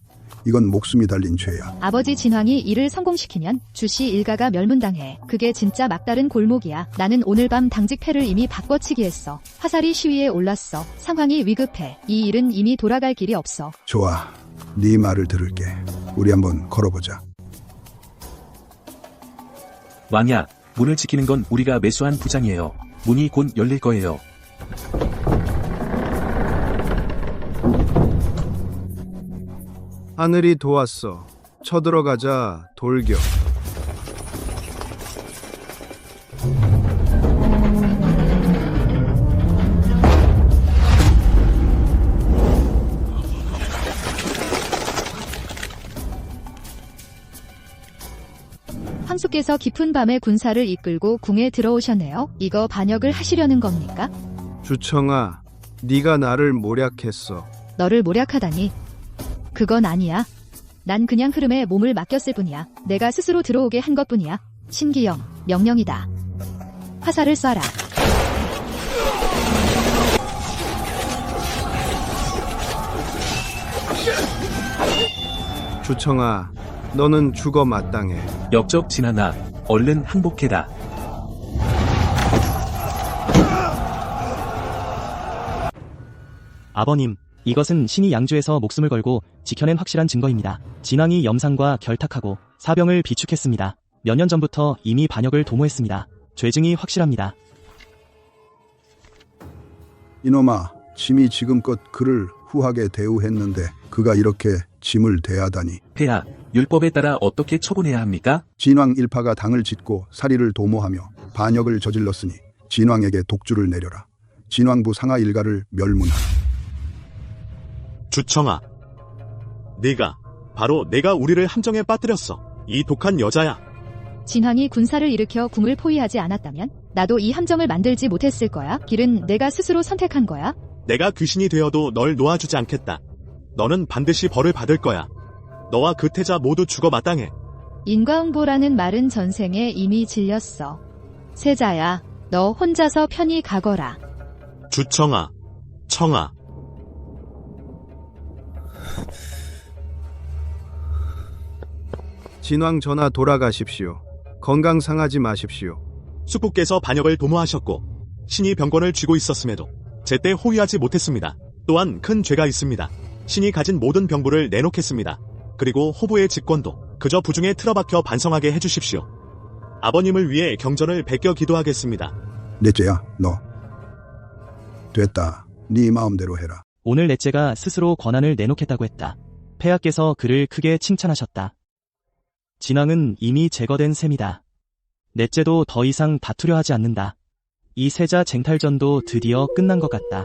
이건 목숨이 달린 죄야. 아버지 진황이 이를 성공시키면 주씨 일가가 멸문당해. 그게 진짜 막다른 골목이야. 나는 오늘 밤 당직패를 이미 바꿔치기 했어. 화살이 시위에 올랐어. 상황이 위급해. 이 일은 이미 돌아갈 길이 없어. 좋아. 네 말을 들을게. 우리 한번 걸어보자. 왕야, 문을 지키는 건 우리가 매수한 부장이에요. 문이 곧 열릴 거예요. 하늘이 도왔어. 쳐들어가자 돌격. 황수께서 깊은 밤에 군사를 이끌고 궁에 들어오셨네요. 이거 반역을 하시려는 겁니까? 주청아, 네가 나를 모략했어. 너를 모략하다니. 그건 아니야. 난 그냥 흐름에 몸을 맡겼을 뿐이야. 내가 스스로 들어오게 한 것뿐이야. 신기영, 명령이다. 화살을 쏴라. 주청아, 너는 죽어 마땅해. 역적 진하나, 얼른 항복해라. 아버님, 이것은 신이 양주에서 목숨을 걸고 지켜낸 확실한 증거입니다. 진왕이 염상과 결탁하고 사병을 비축했습니다. 몇 년 전부터 이미 반역을 도모했습니다. 죄증이 확실합니다. 이놈아, 짐이 지금껏 그를 후하게 대우했는데 그가 이렇게 짐을 대하다니. 폐하, 율법에 따라 어떻게 처분해야 합니까? 진왕 일파가 당을 짓고 사리를 도모하며 반역을 저질렀으니 진왕에게 독주를 내려라. 진왕부 상하 일가를 멸문하라. 주청아, 바로 내가 우리를 함정에 빠뜨렸어. 이 독한 여자야. 진황이 군사를 일으켜 궁을 포위하지 않았다면 나도 이 함정을 만들지 못했을 거야. 길은 내가 스스로 선택한 거야. 내가 귀신이 되어도 널 놓아주지 않겠다. 너는 반드시 벌을 받을 거야. 너와 그 태자 모두 죽어 마땅해. 인과응보라는 말은 전생에 이미 질렸어. 세자야, 너 혼자서 편히 가거라. 주청아, 청아. 진왕 전하 돌아가십시오. 건강 상하지 마십시오. 숙부께서 반역을 도모하셨고 신이 병권을 쥐고 있었음에도 제때 호위하지 못했습니다. 또한 큰 죄가 있습니다. 신이 가진 모든 병부를 내놓겠습니다. 그리고 호부의 직권도 그저 부중에 틀어박혀 반성하게 해주십시오. 아버님을 위해 경전을 베껴 기도하겠습니다. 넷째야, 너. 됐다. 네 마음대로 해라. 오늘 넷째가 스스로 권한을 내놓겠다고 했다. 폐하께서 그를 크게 칭찬하셨다. 진왕은 이미 제거된 셈이다. 넷째도 더 이상 다투려 하지 않는다. 이 세자 쟁탈전도 드디어 끝난 것 같다.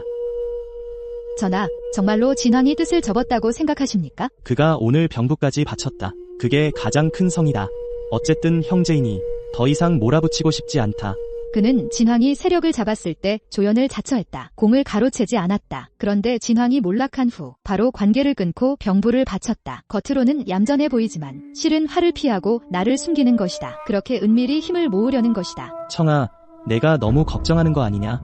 전하, 정말로 진황이 뜻을 접었다고 생각하십니까? 그가 오늘 병부까지 바쳤다. 그게 가장 큰 성이다. 어쨌든 형제이니 더 이상 몰아붙이고 싶지 않다. 그는 진황이 세력을 잡았을 때 조연을 자처했다. 공을 가로채지 않았다. 그런데 진황이 몰락한 후 바로 관계를 끊고 병부를 바쳤다. 겉으로는 얌전해 보이지만 실은 화를 피하고 나를 숨기는 것이다. 그렇게 은밀히 힘을 모으려는 것이다. 청아, 내가 너무 걱정하는 거 아니냐?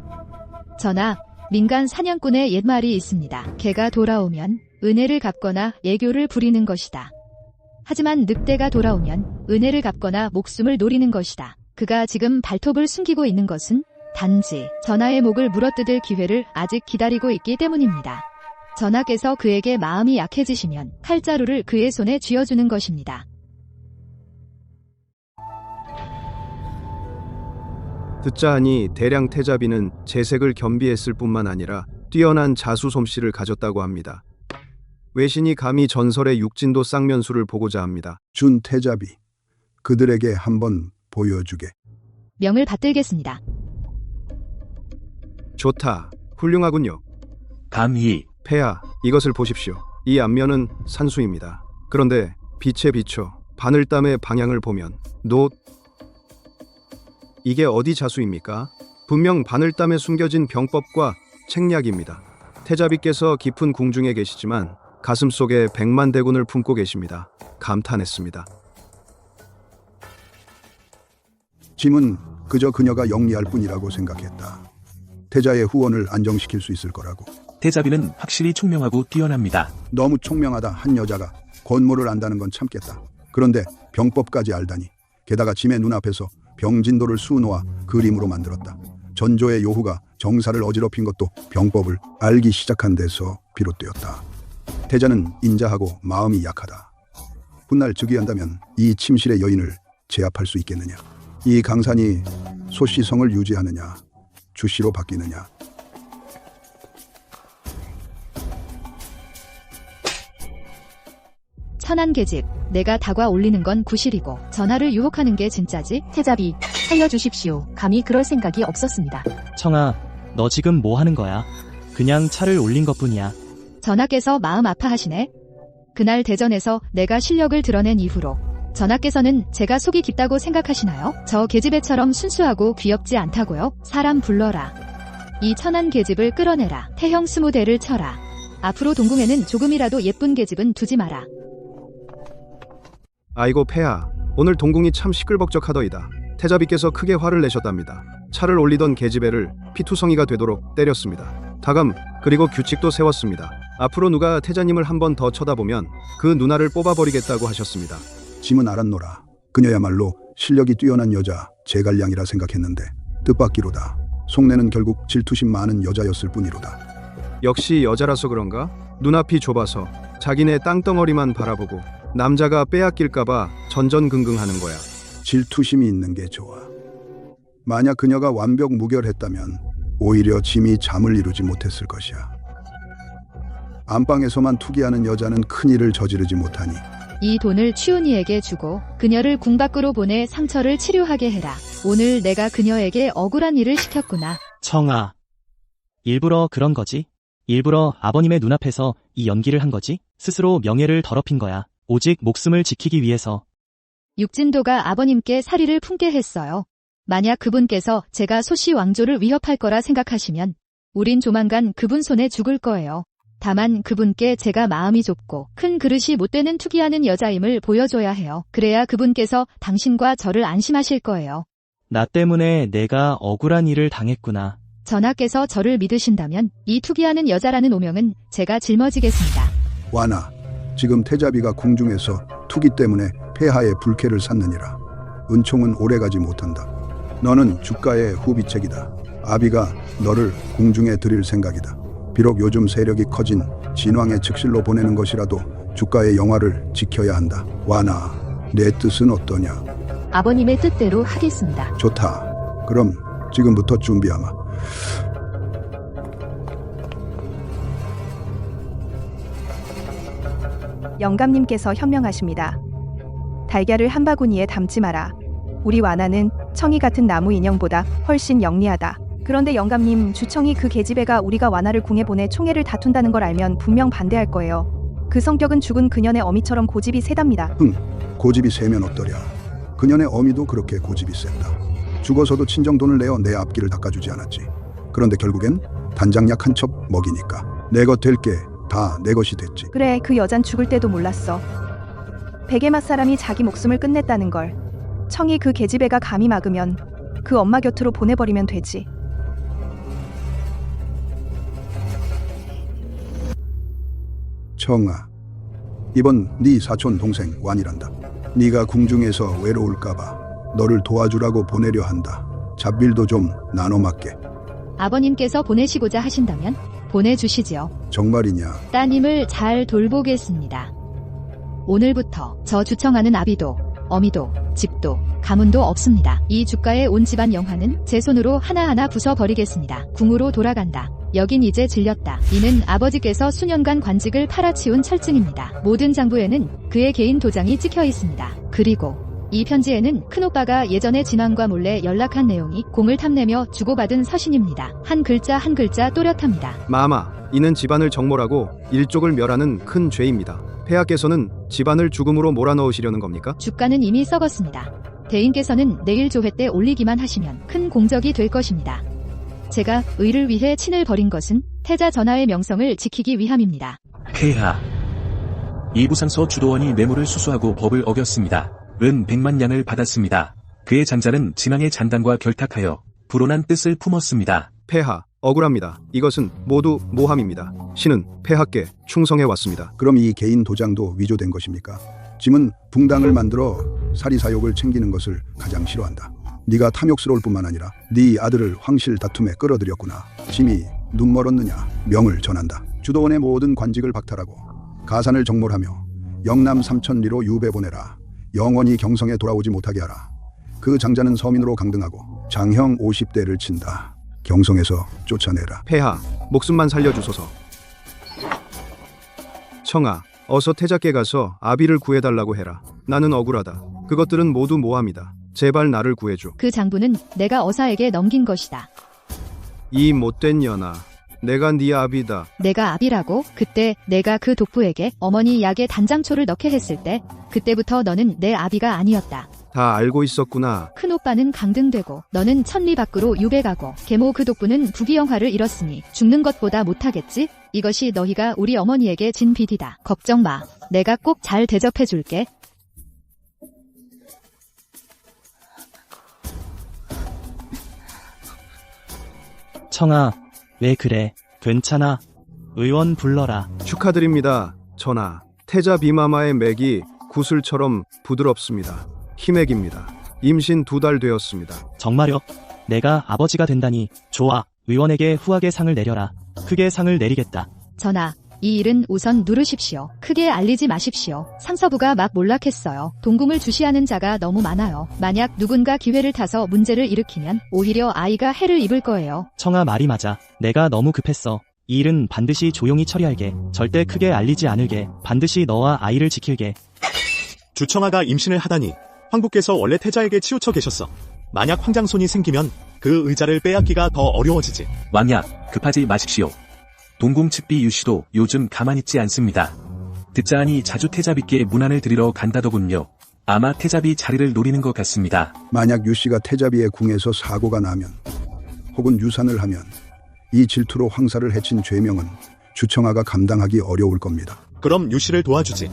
전하, 민간 사냥꾼의 옛말이 있습니다. 개가 돌아오면 은혜를 갚거나 애교를 부리는 것이다. 하지만 늑대가 돌아오면 은혜를 갚거나 목숨을 노리는 것이다. 그가 지금 발톱을 숨기고 있는 것은 단지 전하의 목을 물어뜯을 기회를 아직 기다리고 있기 때문입니다. 전하께서 그에게 마음이 약해지시면 칼자루를 그의 손에 쥐어주는 것입니다. 듣자 하니 대량 태자비는 재색을 겸비했을 뿐만 아니라 뛰어난 자수 솜씨를 가졌다고 합니다. 외신이 감히 전설의 육진도 쌍면수를 보고자 합니다. 준 태자비, 그들에게 한번 보여주게. 명을 받들겠습니다. 좋다. 훌륭하군요. 감히. 폐하, 이것을 보십시오. 이 앞면은 산수입니다. 그런데 빛에 비춰 바늘땀의 방향을 보면 이게 어디 자수입니까? 분명 바늘땀에 숨겨진 병법과 책략입니다. 태자비께서 깊은 궁중에 계시지만 가슴속에 100만 대군을 품고 계십니다. 감탄했습니다. 짐은 그저 그녀가 영리할 뿐이라고 생각했다. 태자의 후원을 안정시킬 수 있을 거라고. 태자비는 확실히 총명하고 뛰어납니다. 너무 총명하다 한 여자가 권모를 안다는 건 참겠다. 그런데 병법까지 알다니. 게다가 짐의 눈앞에서 병진도를 수놓아 그림으로 만들었다. 전조의 요후가 정사를 어지럽힌 것도 병법을 알기 시작한 데서 비롯되었다. 태자는 인자하고 마음이 약하다. 훗날 즉위한다면 이 침실의 여인을 제압할 수 있겠느냐. 이 강산이 소씨성을 유지하느냐 주씨로 바뀌느냐. 천안 계집, 내가 다과 올리는 건 구실이고 전하를 유혹하는 게 진짜지? 태자비, 살려주십시오. 감히 그럴 생각이 없었습니다. 청아, 너 지금 뭐 하는 거야? 그냥 차를 올린 것뿐이야. 전하께서 마음 아파하시네. 그날 대전에서 내가 실력을 드러낸 이후로 전하께서는 제가 속이 깊다고 생각하시나요? 저 계집애처럼 순수하고 귀엽지 않다고요? 사람 불러라. 이 천안 계집을 끌어내라. 태형 20대를 쳐라. 앞으로 동궁에는 조금이라도 예쁜 계집은 두지 마라. 아이고 폐하, 오늘 동궁이 참 시끌벅적하더이다. 태자비께서 크게 화를 내셨답니다. 차를 올리던 계집애를 피투성이가 되도록 때렸습니다. 다감, 그리고 규칙도 세웠습니다. 앞으로 누가 태자님을 한 번 더 쳐다보면 그 누나를 뽑아버리겠다고 하셨습니다. 짐은 알았노라. 그녀야말로 실력이 뛰어난 여자 제갈량이라 생각했는데 뜻밖이로다. 속내는 결국 질투심 많은 여자였을 뿐이로다. 역시 여자라서 그런가? 눈앞이 좁아서 자기네 땅덩어리만 바라보고 남자가 빼앗길까봐 전전긍긍하는 거야. 질투심이 있는 게 좋아. 만약 그녀가 완벽 무결했다면 오히려 짐이 잠을 이루지 못했을 것이야. 안방에서만 투기하는 여자는 큰일을 저지르지 못하니 이 돈을 취훈이에게 주고 그녀를 궁 밖으로 보내 상처를 치료하게 해라. 오늘 내가 그녀에게 억울한 일을 시켰구나. 청아, 일부러 그런 거지? 일부러 아버님의 눈앞에서 이 연기를 한 거지? 스스로 명예를 더럽힌 거야. 오직 목숨을 지키기 위해서. 육진도가 아버님께 사리를 품게 했어요. 만약 그분께서 제가 소씨 왕조를 위협할 거라 생각하시면 우린 조만간 그분 손에 죽을 거예요. 다만 그분께 제가 마음이 좁고 큰 그릇이 못 되는 투기하는 여자임을 보여줘야 해요. 그래야 그분께서 당신과 저를 안심하실 거예요. 나 때문에 내가 억울한 일을 당했구나. 전하께서 저를 믿으신다면 이 투기하는 여자라는 오명은 제가 짊어지겠습니다. 와나, 지금 태자비가 궁중에서 투기 때문에 폐하의 불쾌를 샀느니라. 은총은 오래가지 못한다. 너는 주가의 후비책이다. 아비가 너를 궁중에 들일 생각이다. 비록 요즘 세력이 커진 진왕의 즉실로 보내는 것이라도 주가의 영화를 지켜야 한다. 와나, 내 뜻은 어떠냐? 아버님의 뜻대로 하겠습니다. 좋다. 그럼 지금부터 준비하마. 영감님께서 현명하십니다. 달걀을 한 바구니에 담지 마라. 우리 와나는 청이 같은 나무 인형보다 훨씬 영리하다. 그런데 영감님, 주청이 그 계집애가 우리가 와나를 궁에 보내 총애를 다툰다는 걸 알면 분명 반대할 거예요. 그 성격은 죽은 그년의 어미처럼 고집이 세답니다. 고집이 세면 어떠랴. 그년의 어미도 그렇게 고집이 셌다. 죽어서도 친정 돈을 내어 내 앞길을 닦아주지 않았지. 그런데 결국엔 단장약 한 첩 먹이니까 내 것 될 게 다 내 것이 됐지. 그래, 그 여잔 죽을 때도 몰랐어. 베개맛 사람이 자기 목숨을 끝냈다는 걸. 청이 그 계집애가 감히 막으면 그 엄마 곁으로 보내버리면 되지. 청아, 이번 네 사촌 동생 완이란다. 네가 궁중에서 외로울까봐 너를 도와주라고 보내려 한다. 잡일도 좀 나눠 맡게. 아버님께서 보내시고자 하신다면 보내주시지요. 정말이냐? 따님을 잘 돌보겠습니다. 오늘부터 저 주청하는 아비도 어미도 집도 가문도 없습니다. 이 주가의 온 집안 영화는 제 손으로 하나하나 부숴버리겠습니다. 궁으로 돌아간다. 여긴 이제 질렸다. 이는 아버지께서 수년간 관직을 팔아치운 철증입니다. 모든 장부에는 그의 개인 도장이 찍혀 있습니다. 그리고 이 편지에는 큰오빠가 예전에 진왕과 몰래 연락한 내용이 공을 탐내며 주고받은 서신입니다. 한 글자 한 글자 또렷합니다. 마마, 이는 집안을 정몰하고 일족을 멸하는 큰 죄입니다. 폐하께서는 집안을 죽음으로 몰아넣으시려는 겁니까? 주가는 이미 썩었습니다. 대인께서는 내일 조회 때 올리기만 하시면 큰 공적이 될 것입니다. 제가 의를 위해 친을 벌인 것은 태자 전하의 명성을 지키기 위함입니다. 폐하. 이부상서 주도원이 뇌물을 수수하고 법을 어겼습니다. 은 100만 냥을 받았습니다. 그의 장자는 진왕의 잔당과 결탁하여 불온한 뜻을 품었습니다. 폐하, 억울합니다. 이것은 모두 모함입니다. 신은 폐하께 충성해 왔습니다. 그럼 이 개인 도장도 위조된 것입니까? 짐은 붕당을 만들어 사리사욕을 챙기는 것을 가장 싫어한다. 네가 탐욕스러울 뿐만 아니라 네 아들을 황실 다툼에 끌어들였구나. 짐이 눈 멀었느냐 명을 전한다. 주도원의 모든 관직을 박탈하고 가산을 정몰하며 영남 3,000리로 유배 보내라. 영원히 경성에 돌아오지 못하게 하라. 그 장자는 서민으로 강등하고 장형 50대를 친다. 경성에서 쫓아내라. 폐하, 목숨만 살려주소서. 청아, 어서 태자께 가서 아비를 구해달라고 해라. 나는 억울하다. 그것들은 모두 모함이다. 제발 나를 구해줘. 그 장부는 내가 어사에게 넘긴 것이다. 이 못된 년아, 내가 네 아비다. 내가 아비라고? 그때 내가 그 독부에게 어머니 약에 단장초를 넣게 했을 때 그때부터 너는 내 아비가 아니었다. 다 알고 있었구나. 큰오빠는 강등되고 너는 천리 밖으로 유배 가고 계모 그 독부는 부귀영화를 잃었으니 죽는 것보다 못하겠지? 이것이 너희가 우리 어머니에게 진 빚이다. 걱정 마. 내가 꼭 잘 대접해 줄게. 청아, 왜 그래? 괜찮아. 의원 불러라. 축하드립니다. 전하, 태자 비마마의 맥이 구슬처럼 부드럽습니다. 희맥입니다. 임신 2달 되었습니다. 정말요? 내가 아버지가 된다니. 좋아. 의원에게 후하게 상을 내려라. 크게 상을 내리겠다. 전하, 이 일은 우선 누르십시오. 크게 알리지 마십시오. 상서부가 막 몰락했어요. 동궁을 주시하는 자가 너무 많아요. 만약 누군가 기회를 타서 문제를 일으키면 오히려 아이가 해를 입을 거예요. 청아 말이 맞아. 내가 너무 급했어. 이 일은 반드시 조용히 처리할게. 절대 크게 알리지 않을게. 반드시 너와 아이를 지킬게. 주청아가 임신을 하다니 황부께서 원래 태자에게 치우쳐 계셨어. 만약 황장손이 생기면 그 의자를 빼앗기가 더 어려워지지. 왕야, 급하지 마십시오. 동궁 측비 유씨도 요즘 가만히 있지 않습니다. 듣자하니 자주 태자비께 문안을 드리러 간다더군요. 아마 태자비 자리를 노리는 것 같습니다. 만약 유씨가 태자비의 궁에서 사고가 나면 혹은 유산을 하면 이 질투로 황사를 해친 죄명은 주청아가 감당하기 어려울 겁니다. 그럼 유씨를 도와주지.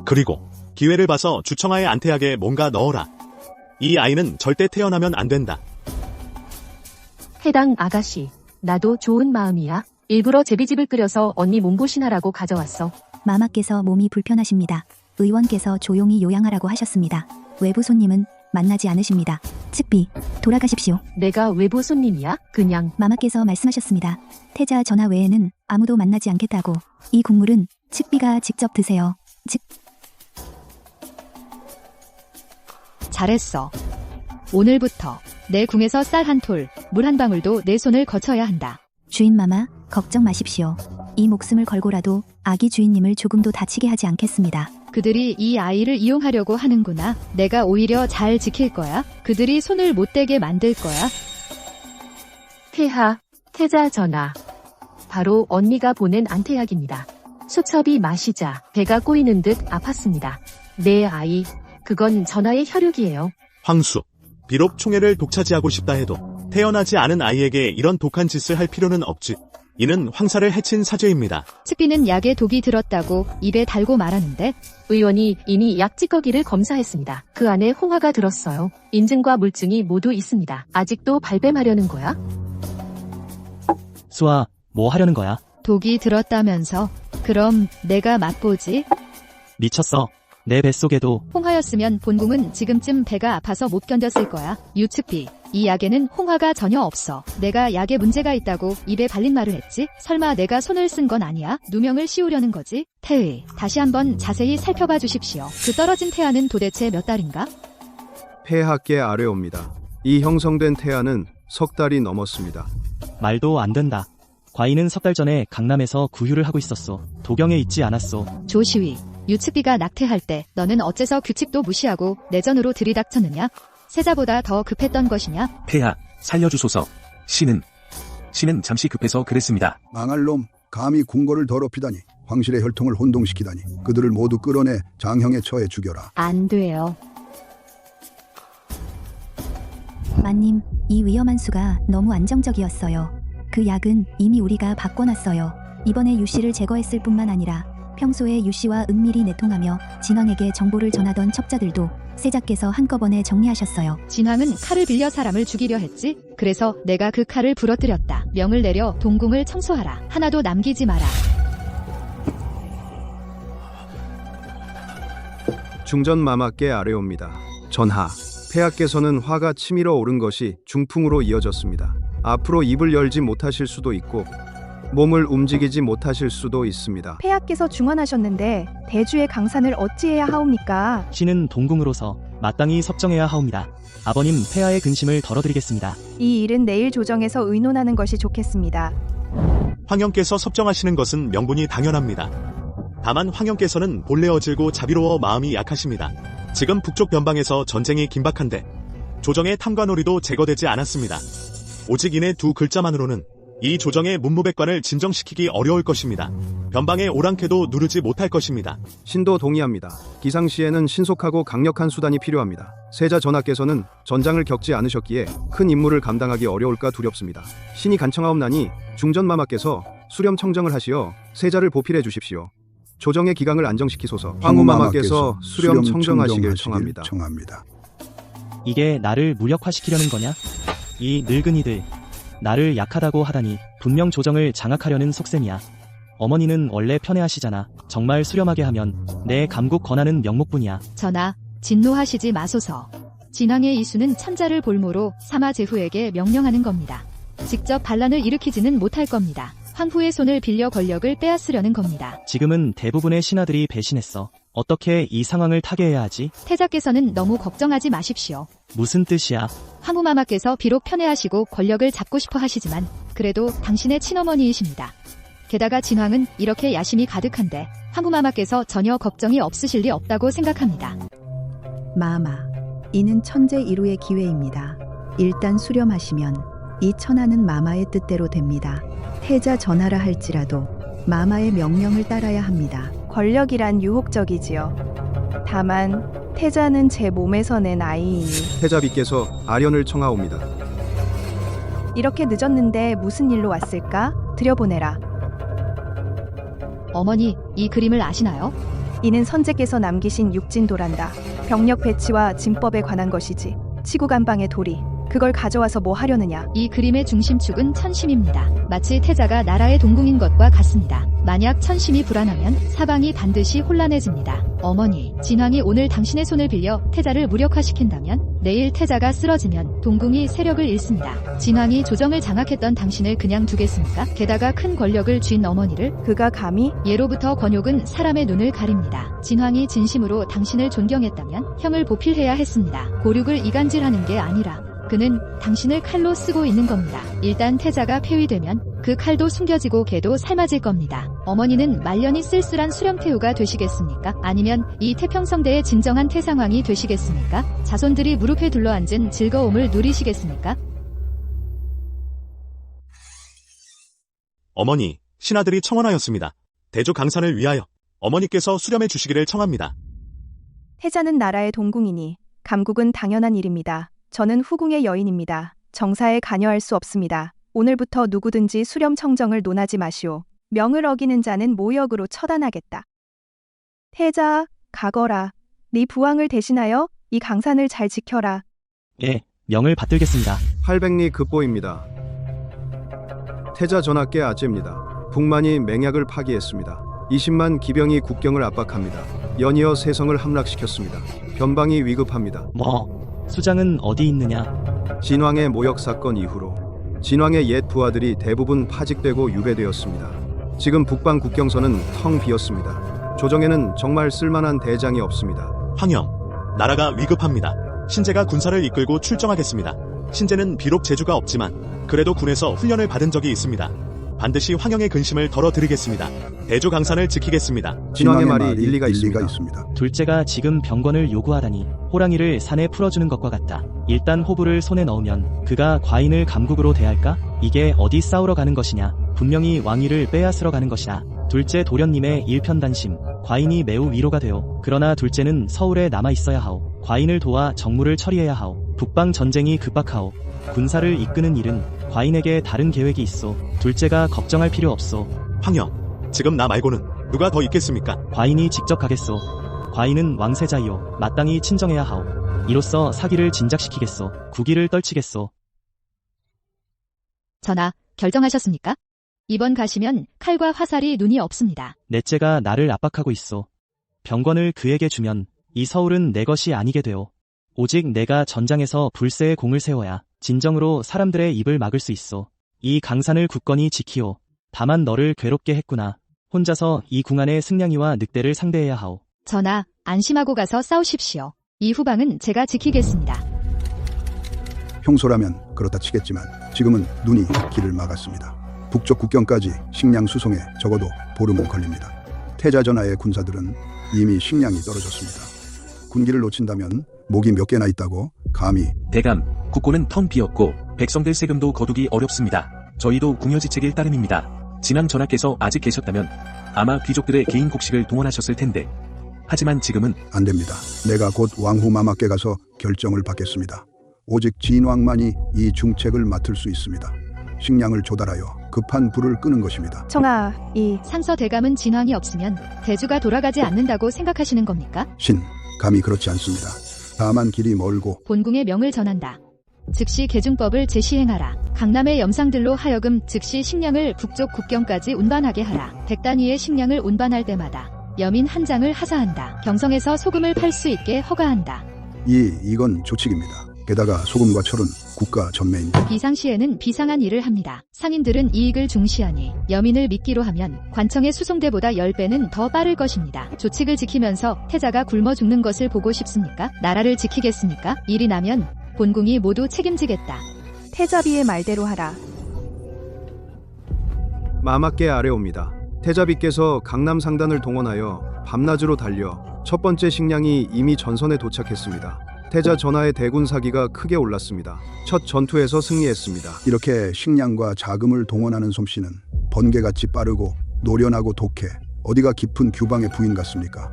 그리고 기회를 봐서 주청아의 안태약에 뭔가 넣어라. 이 아이는 절대 태어나면 안 된다. 해당 아가씨, 나도 좋은 마음이야. 일부러 제비집을 끓여서 언니 몸보신하라고 가져왔어. 마마께서 몸이 불편하십니다. 의원께서 조용히 요양하라고 하셨습니다. 외부 손님은 만나지 않으십니다. 측비, 돌아가십시오. 내가 외부 손님이야? 그냥. 마마께서 말씀하셨습니다. 태자 전하 외에는 아무도 만나지 않겠다고. 이 국물은 측비가 직접 드세요. 잘했어. 오늘부터 내 궁에서 쌀 한 톨, 물 한 방울도 내 손을 거쳐야 한다. 주인 마마, 걱정 마십시오. 이 목숨을 걸고라도 아기 주인님을 조금도 다치게 하지 않겠습니다. 그들이 이 아이를 이용하려고 하는구나. 내가 오히려 잘 지킬 거야. 그들이 손을 못 대게 만들 거야. 폐하, 태자 전하. 바로 언니가 보낸 안태약입니다. 수첩이 마시자 배가 꼬이는 듯 아팠습니다. 내 아이, 그건 전하의 혈육이에요. 황수, 비록 총애를 독차지하고 싶다 해도 태어나지 않은 아이에게 이런 독한 짓을 할 필요는 없지. 이는 황사를 해친 사죄입니다. 측비는 약에 독이 들었다고 입에 달고 말하는데 의원이 이미 약 찌꺼기를 검사했습니다. 그 안에 홍화가 들었어요. 인증과 물증이 모두 있습니다. 아직도 발뺌하려는 거야? 수아, 뭐 하려는 거야? 독이 들었다면서. 그럼 내가 맛보지. 미쳤어. 내 뱃속에도. 홍화였으면 본궁은 지금쯤 배가 아파서 못 견뎠을 거야. 유측비, 이 약에는 홍화가 전혀 없어. 내가 약에 문제가 있다고 입에 발린 말을 했지? 설마 내가 손을 쓴 건 아니야? 누명을 씌우려는 거지? 태의, 다시 한번 자세히 살펴봐 주십시오. 그 떨어진 태아는 도대체 몇 달인가? 폐하께 아뢰옵니다. 이 형성된 태아는 석 달이 넘었습니다. 말도 안 된다. 과인은 석 달 전에 강남에서 구휴를 하고 있었어. 도경에 있지 않았어. 조시위, 유측비가 낙태할 때 너는 어째서 규칙도 무시하고 내전으로 들이닥쳤느냐? 세자보다 더 급했던 것이냐? 폐하, 살려주소서. 신은 잠시 급해서 그랬습니다. 망할 놈, 감히 궁궐을 더럽히다니. 황실의 혈통을 혼동시키다니. 그들을 모두 끌어내 장형에 처해 죽여라. 안 돼요. 마님, 이 위험한 수가 너무 안정적이었어요. 그 약은 이미 우리가 바꿔놨어요. 이번에 유씨를 제거했을 뿐만 아니라 평소에 유씨와 은밀히 내통하며 진왕에게 정보를 전하던 첩자들도 세자께서 한꺼번에 정리하셨어요. 진왕은 칼을 빌려 사람을 죽이려 했지. 그래서 내가 그 칼을 부러뜨렸다. 명을 내려 동궁을 청소하라. 하나도 남기지 마라. 중전마마께 아뢰옵니다. 전하, 폐하께서는 화가 치밀어 오른 것이 중풍으로 이어졌습니다. 앞으로 입을 열지 못하실 수도 있고 몸을 움직이지 못하실 수도 있습니다. 폐하께서 중환하셨는데 대주의 강산을 어찌해야 하옵니까? 신은 동궁으로서 마땅히 섭정해야 하옵니다. 아버님 폐하의 근심을 덜어드리겠습니다. 이 일은 내일 조정에서 의논하는 것이 좋겠습니다. 황영께서 섭정하시는 것은 명분이 당연합니다. 다만 황영께서는 본래 어질고 자비로워 마음이 약하십니다. 지금 북쪽 변방에서 전쟁이 긴박한데 조정의 탐관오리도 제거되지 않았습니다. 오직 이내 두 글자만으로는 이 조정의 문무백관을 진정시키기 어려울 것입니다. 변방의 오랑캐도 누르지 못할 것입니다. 신도 동의합니다. 기상시에는 신속하고 강력한 수단이 필요합니다. 세자 전하께서는 전장을 겪지 않으셨기에 큰 임무를 감당하기 어려울까 두렵습니다. 신이 간청하옵나니 중전마마께서 수렴 청정을 하시어 세자를 보필해 주십시오. 조정의 기강을 안정시키소서. 황후마마께서 수렴 청정하시길 청합니다. 이게 나를 무력화시키려는 거냐? 이 늙은이들, 나를 약하다고 하다니 분명 조정을 장악하려는 속셈이야. 어머니는 원래 편애하시잖아. 정말 수렴하게 하면 내 감국 권하는 명목뿐이야. 전하, 진노하시지 마소서. 진왕의 이수는 천자를 볼모로 사마제후에게 명령하는 겁니다. 직접 반란을 일으키지는 못할 겁니다. 황후의 손을 빌려 권력을 빼앗으려는 겁니다. 지금은 대부분의 신하들이 배신했어. 어떻게 이 상황을 타개해야 하지? 태자께서는 너무 걱정하지 마십시오. 무슨 뜻이야? 황후마마께서 비록 편애하시고 권력을 잡고 싶어 하시지만 그래도 당신의 친어머니이십니다. 게다가 진왕은 이렇게 야심이 가득한데 황후마마께서 전혀 걱정이 없으실 리 없다고 생각합니다. 마마, 이는 천재 이루의 기회입니다. 일단 수렴하시면 이 천하는 마마의 뜻대로 됩니다. 태자 전하라 할지라도 마마의 명령을 따라야 합니다. 권력이란 유혹적이지요. 다만 태자는 제 몸에서 낸 아이이니 태자비께서 아련을 청하옵니다. 이렇게 늦었는데 무슨 일로 왔을까? 들여보내라. 어머니, 이 그림을 아시나요? 이는 선제께서 남기신 육진도란다. 병력 배치와 진법에 관한 것이지. 치구간방의 도리. 그걸 가져와서 뭐 하려느냐? 이 그림의 중심축은 천심입니다. 마치 태자가 나라의 동궁인 것과 같습니다. 만약 천심이 불안하면 사방이 반드시 혼란해집니다. 어머니, 진왕이 오늘 당신의 손을 빌려 태자를 무력화시킨다면 내일 태자가 쓰러지면 동궁이 세력을 잃습니다. 진왕이 조정을 장악했던 당신을 그냥 두겠습니까? 게다가 큰 권력을 쥔 어머니를? 그가 감히? 예로부터 권욕은 사람의 눈을 가립니다. 진왕이 진심으로 당신을 존경했다면 형을 보필해야 했습니다. 고륙을 이간질하는 게 아니라 그는 당신을 칼로 쓰고 있는 겁니다. 일단 태자가 폐위되면 그 칼도 숨겨지고 개도 삶아질 겁니다. 어머니는 말년이 쓸쓸한 수렴태후가 되시겠습니까? 아니면 이 태평성대의 진정한 태상왕이 되시겠습니까? 자손들이 무릎에 둘러앉은 즐거움을 누리시겠습니까? 어머니, 신하들이 청원하였습니다. 대조 강산을 위하여 어머니께서 수렴해 주시기를 청합니다. 태자는 나라의 동궁이니 감국은 당연한 일입니다. 저는 후궁의 여인입니다. 정사에 관여할 수 없습니다. 오늘부터 누구든지 수렴 청정을 논하지 마시오. 명을 어기는 자는 모역으로 처단하겠다. 태자, 가거라. 네 부왕을 대신하여 이 강산을 잘 지켜라. 예, 명을 받들겠습니다. 800리 급보입니다. 태자 전하께 아재입니다. 북만이 맹약을 파기했습니다. 20만 기병이 국경을 압박합니다. 연이어 세성을 함락시켰습니다. 변방이 위급합니다. 수장은 어디 있느냐? 진왕의 모욕 사건 이후로 진왕의 옛 부하들이 대부분 파직되고 유배되었습니다. 지금 북방 국경선은 텅 비었습니다. 조정에는 정말 쓸만한 대장이 없습니다. 황영, 나라가 위급합니다. 신제가 군사를 이끌고 출정하겠습니다. 신제는 비록 재주가 없지만 그래도 군에서 훈련을 받은 적이 있습니다. 반드시 황영의 근심을 덜어드리겠습니다. 대조 강산을 지키겠습니다. 진왕의 말이 일리가 있습니다. 둘째가 지금 병권을 요구하다니 호랑이를 산에 풀어주는 것과 같다. 일단 호부를 손에 넣으면 그가 과인을 감국으로 대할까? 이게 어디 싸우러 가는 것이냐? 분명히 왕위를 빼앗으러 가는 것이다. 둘째 도련님의 일편단심, 과인이 매우 위로가 되오. 그러나 둘째는 서울에 남아 있어야 하오. 과인을 도와 정무를 처리해야 하오. 북방 전쟁이 급박하오. 군사를 이끄는 일은 과인에게 다른 계획이 있어. 둘째가 걱정할 필요 없소. 황영, 지금 나 말고는 누가 더 있겠습니까? 과인이 직접 가겠소. 과인은 왕세자이요 마땅히 친정해야 하오. 이로써 사기를 진작시키겠소. 국위를 떨치겠소. 전하, 결정하셨습니까? 이번 가시면 칼과 화살이 눈이 없습니다. 넷째가 나를 압박하고 있소. 병권을 그에게 주면 이 서울은 내 것이 아니게 되오. 오직 내가 전장에서 불세의 공을 세워야 진정으로 사람들의 입을 막을 수 있소. 이 강산을 굳건히 지키오. 다만 너를 괴롭게 했구나. 혼자서 이 궁안의 승냥이와 늑대를 상대해야 하오. 전하, 안심하고 가서 싸우십시오. 이 후방은 제가 지키겠습니다. 평소라면 그렇다 치겠지만 지금은 눈이 길을 막았습니다. 북쪽 국경까지 식량 수송에 적어도 보름은 걸립니다. 태자 전하의 군사들은 이미 식량이 떨어졌습니다. 군기를 놓친다면 목이 몇 개나 있다고 감히. 대감, 국고는 텅 비었고 백성들 세금도 거두기 어렵습니다. 저희도 궁여지책일 따름입니다. 진왕 전하께서 아직 계셨다면 아마 귀족들의 개인 곡식을 동원하셨을 텐데 하지만 지금은 안 됩니다. 내가 곧 왕후 마마께 가서 결정을 받겠습니다. 오직 진왕만이 이 중책을 맡을 수 있습니다. 식량을 조달하여 급한 불을 끄는 것입니다. 청아, 이 상서 대감은 진왕이 없으면 대주가 돌아가지 않는다고 생각하시는 겁니까? 신, 감히 그렇지 않습니다. 다만 길이 멀고 본궁의 명을 전한다. 즉시 개중법을 제시행하라. 강남의 염상들로 하여금 즉시 식량을 북쪽 국경까지 운반하게 하라. 100단위의 식량을 운반할 때마다 여민 한 장을 하사한다. 경성에서 소금을 팔 수 있게 허가한다. 이건 조칙입니다. 게다가 소금과 철은 국가 전매입니다. 비상시에는 비상한 일을 합니다. 상인들은 이익을 중시하니 여민을 믿기로 하면 관청의 수송대보다 10배는 더 빠를 것입니다. 조칙을 지키면서 태자가 굶어 죽는 것을 보고 싶습니까? 나라를 지키겠습니까? 일이 나면 본궁이 모두 책임지겠다. 태자비의 말대로 하라. 마마께 아뢰옵니다. 태자비께서 강남 상단을 동원하여 밤낮으로 달려 첫 번째 식량이 이미 전선에 도착했습니다. 태자 전하의 대군 사기가 크게 올랐습니다. 첫 전투에서 승리했습니다. 이렇게 식량과 자금을 동원하는 솜씨는 번개같이 빠르고 노련하고 독해 어디가 깊은 규방의 부인 같습니까?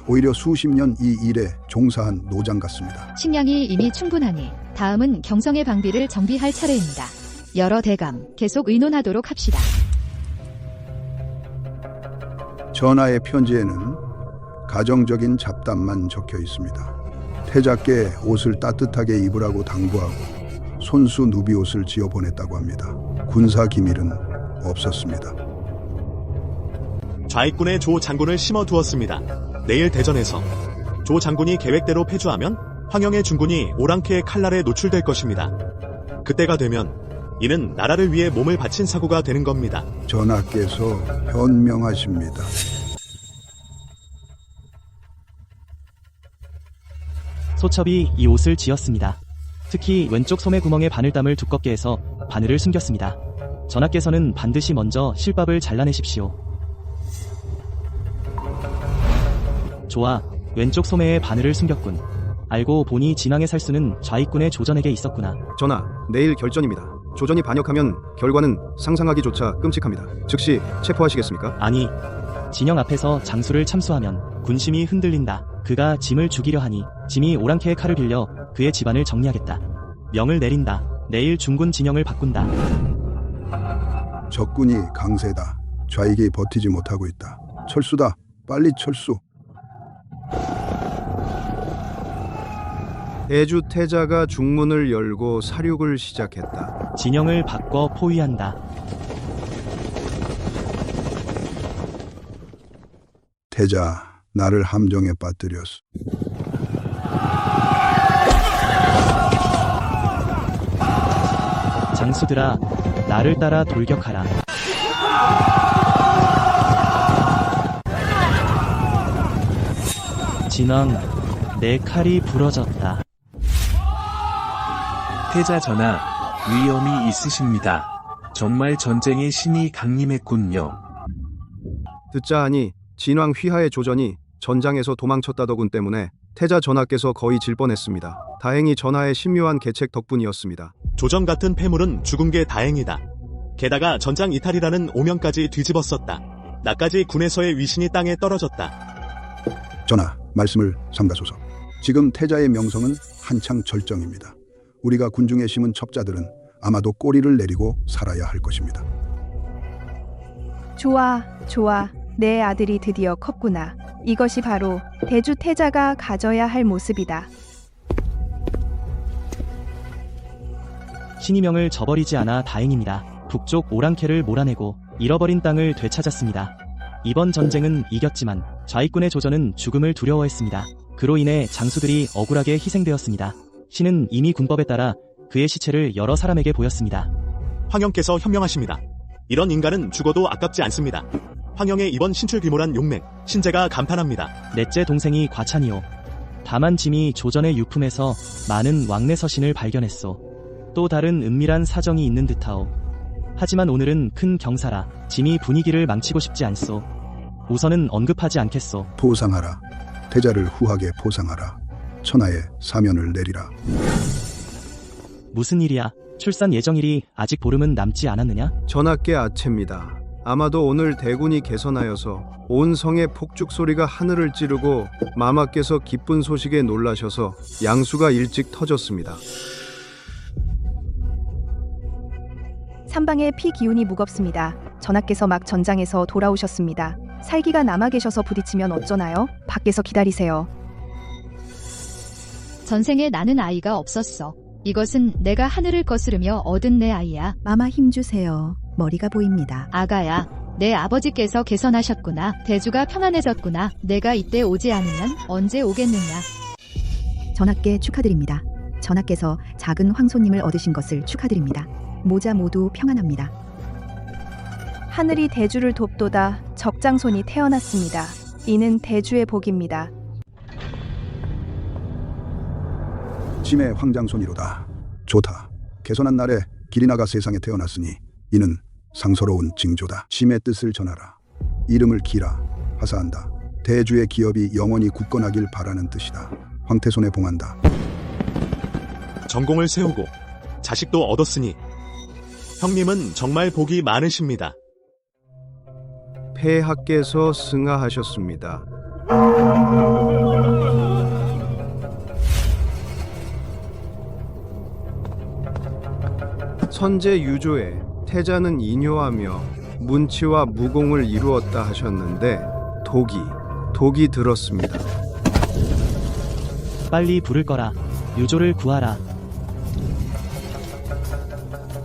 오히려 수십 년 이 일에 종사한 노장 같습니다. 식량이 이미 충분하니 다음은 경성의 방비를 정비할 차례입니다. 여러 대감 계속 의논하도록 합시다. 전하의 편지에는 가정적인 잡담만 적혀 있습니다. 태자께 옷을 따뜻하게 입으라고 당부하고 손수 누비옷을 지어 보냈다고 합니다. 군사 기밀은 없었습니다. 좌익군의 조 장군을 심어두었습니다. 내일 대전에서 조 장군이 계획대로 패주하면 황영의 중군이 오랑캐의 칼날에 노출될 것입니다. 그때가 되면 이는 나라를 위해 몸을 바친 사고가 되는 겁니다. 전하께서 현명하십니다. 소첩이 이 옷을 지었습니다. 특히 왼쪽 소매 구멍에 바늘땀을 두껍게 해서 바늘을 숨겼습니다. 전하께서는 반드시 먼저 실밥을 잘라내십시오. 좋아, 왼쪽 소매에 바늘을 숨겼군. 알고 보니 진왕의 살수는 좌익군의 조전에게 있었구나. 전하, 내일 결전입니다. 조전이 반역하면 결과는 상상하기조차 끔찍합니다. 즉시 체포하시겠습니까? 아니, 진영 앞에서 장수를 참수하면 군심이 흔들린다. 그가 짐을 죽이려 하니 짐이 오랑캐의 칼을 빌려 그의 집안을 정리하겠다. 명을 내린다. 내일 중군 진영을 바꾼다. 적군이 강세다. 좌익이 버티지 못하고 있다. 철수다. 빨리 철수. 대주 태자가 중문을 열고 사륙을 시작했다. 진영을 바꿔 포위한다. 태자, 나를 함정에 빠뜨렸어. 장수들아, 나를 따라 돌격하라. 진왕, 내 칼이 부러졌다. 태자 전하, 위험이 있으십니다. 정말 전쟁의 신이 강림했군요. 듣자 하니 진왕 휘하의 조전이 전장에서 도망쳤다더군 때문에 태자 전하께서 거의 질 뻔했습니다. 다행히 전하의 신묘한 계책 덕분이었습니다. 조정 같은 패물은 죽은 게 다행이다. 게다가 전장 이탈이라는 오명까지 뒤집었었다. 나까지 군에서의 위신이 땅에 떨어졌다. 전하, 말씀을 삼가소서. 지금 태자의 명성은 한창 절정입니다. 우리가 군중에 심은 첩자들은 아마도 꼬리를 내리고 살아야 할 것입니다. 좋아, 좋아. 내 아들이 드디어 컸구나. 이것이 바로 대주 태자가 가져야 할 모습이다. 신이명을 저버리지 않아 다행입니다. 북쪽 오랑캐를 몰아내고 잃어버린 땅을 되찾았습니다. 이번 전쟁은 이겼지만 좌익군의 조전은 죽음을 두려워했습니다. 그로 인해 장수들이 억울하게 희생되었습니다. 신은 이미 군법에 따라 그의 시체를 여러 사람에게 보였습니다. 황영께서 현명하십니다. 이런 인간은 죽어도 아깝지 않습니다. 황영의 이번 신출 귀몰한 용맹, 신제가 감탄합니다. 넷째 동생이 과찬이요. 다만 짐이 조전의 유품에서 많은 왕래 서신을 발견했소. 또 다른 은밀한 사정이 있는 듯하오. 하지만 오늘은 큰 경사라 짐이 분위기를 망치고 싶지 않소. 우선은 언급하지 않겠소. 포상하라. 태자를 후하게 포상하라. 천하의 사면을 내리라. 무슨 일이야? 출산 예정일이 아직 보름은 남지 않았느냐? 전하께 아체입니다. 아마도 오늘 대군이 개선하여서 온 성의 폭죽 소리가 하늘을 찌르고 마마께서 기쁜 소식에 놀라셔서 양수가 일찍 터졌습니다. 삼방의 피 기운이 무겁습니다. 전하께서 막 전장에서 돌아오셨습니다. 살기가 남아 계셔서 부딪히면 어쩌나요? 밖에서 기다리세요. 전생에 나는 아이가 없었어. 이것은 내가 하늘을 거스르며 얻은 내 아이야. 마마 힘주세요. 머리가 보입니다. 아가야, 내 아버지께서 개선하셨구나. 대주가 평안해졌구나. 내가 이때 오지 않으면 언제 오겠느냐. 전하께 축하드립니다. 전하께서 작은 황소님을 얻으신 것을 축하드립니다. 모자 모두 평안합니다. 하늘이 대주를 돕도다 적장손이 태어났습니다. 이는 대주의 복입니다. 짐의 황장손이로다. 좋다. 개선한 날에 기리나가 세상에 태어났으니 이는 상서로운 징조다. 짐의 뜻을 전하라. 이름을 기라. 하사한다. 대주의 기업이 영원히 굳건하길 바라는 뜻이다. 황태손에 봉한다. 전공을 세우고 자식도 얻었으니 형님은 정말 복이 많으십니다. 폐하께서 승하하셨습니다. 선제 유조에 태자는 인효하며 문치와 무공을 이루었다 하셨는데 독이 들었습니다. 빨리 불을 꺼라. 유조를 구하라.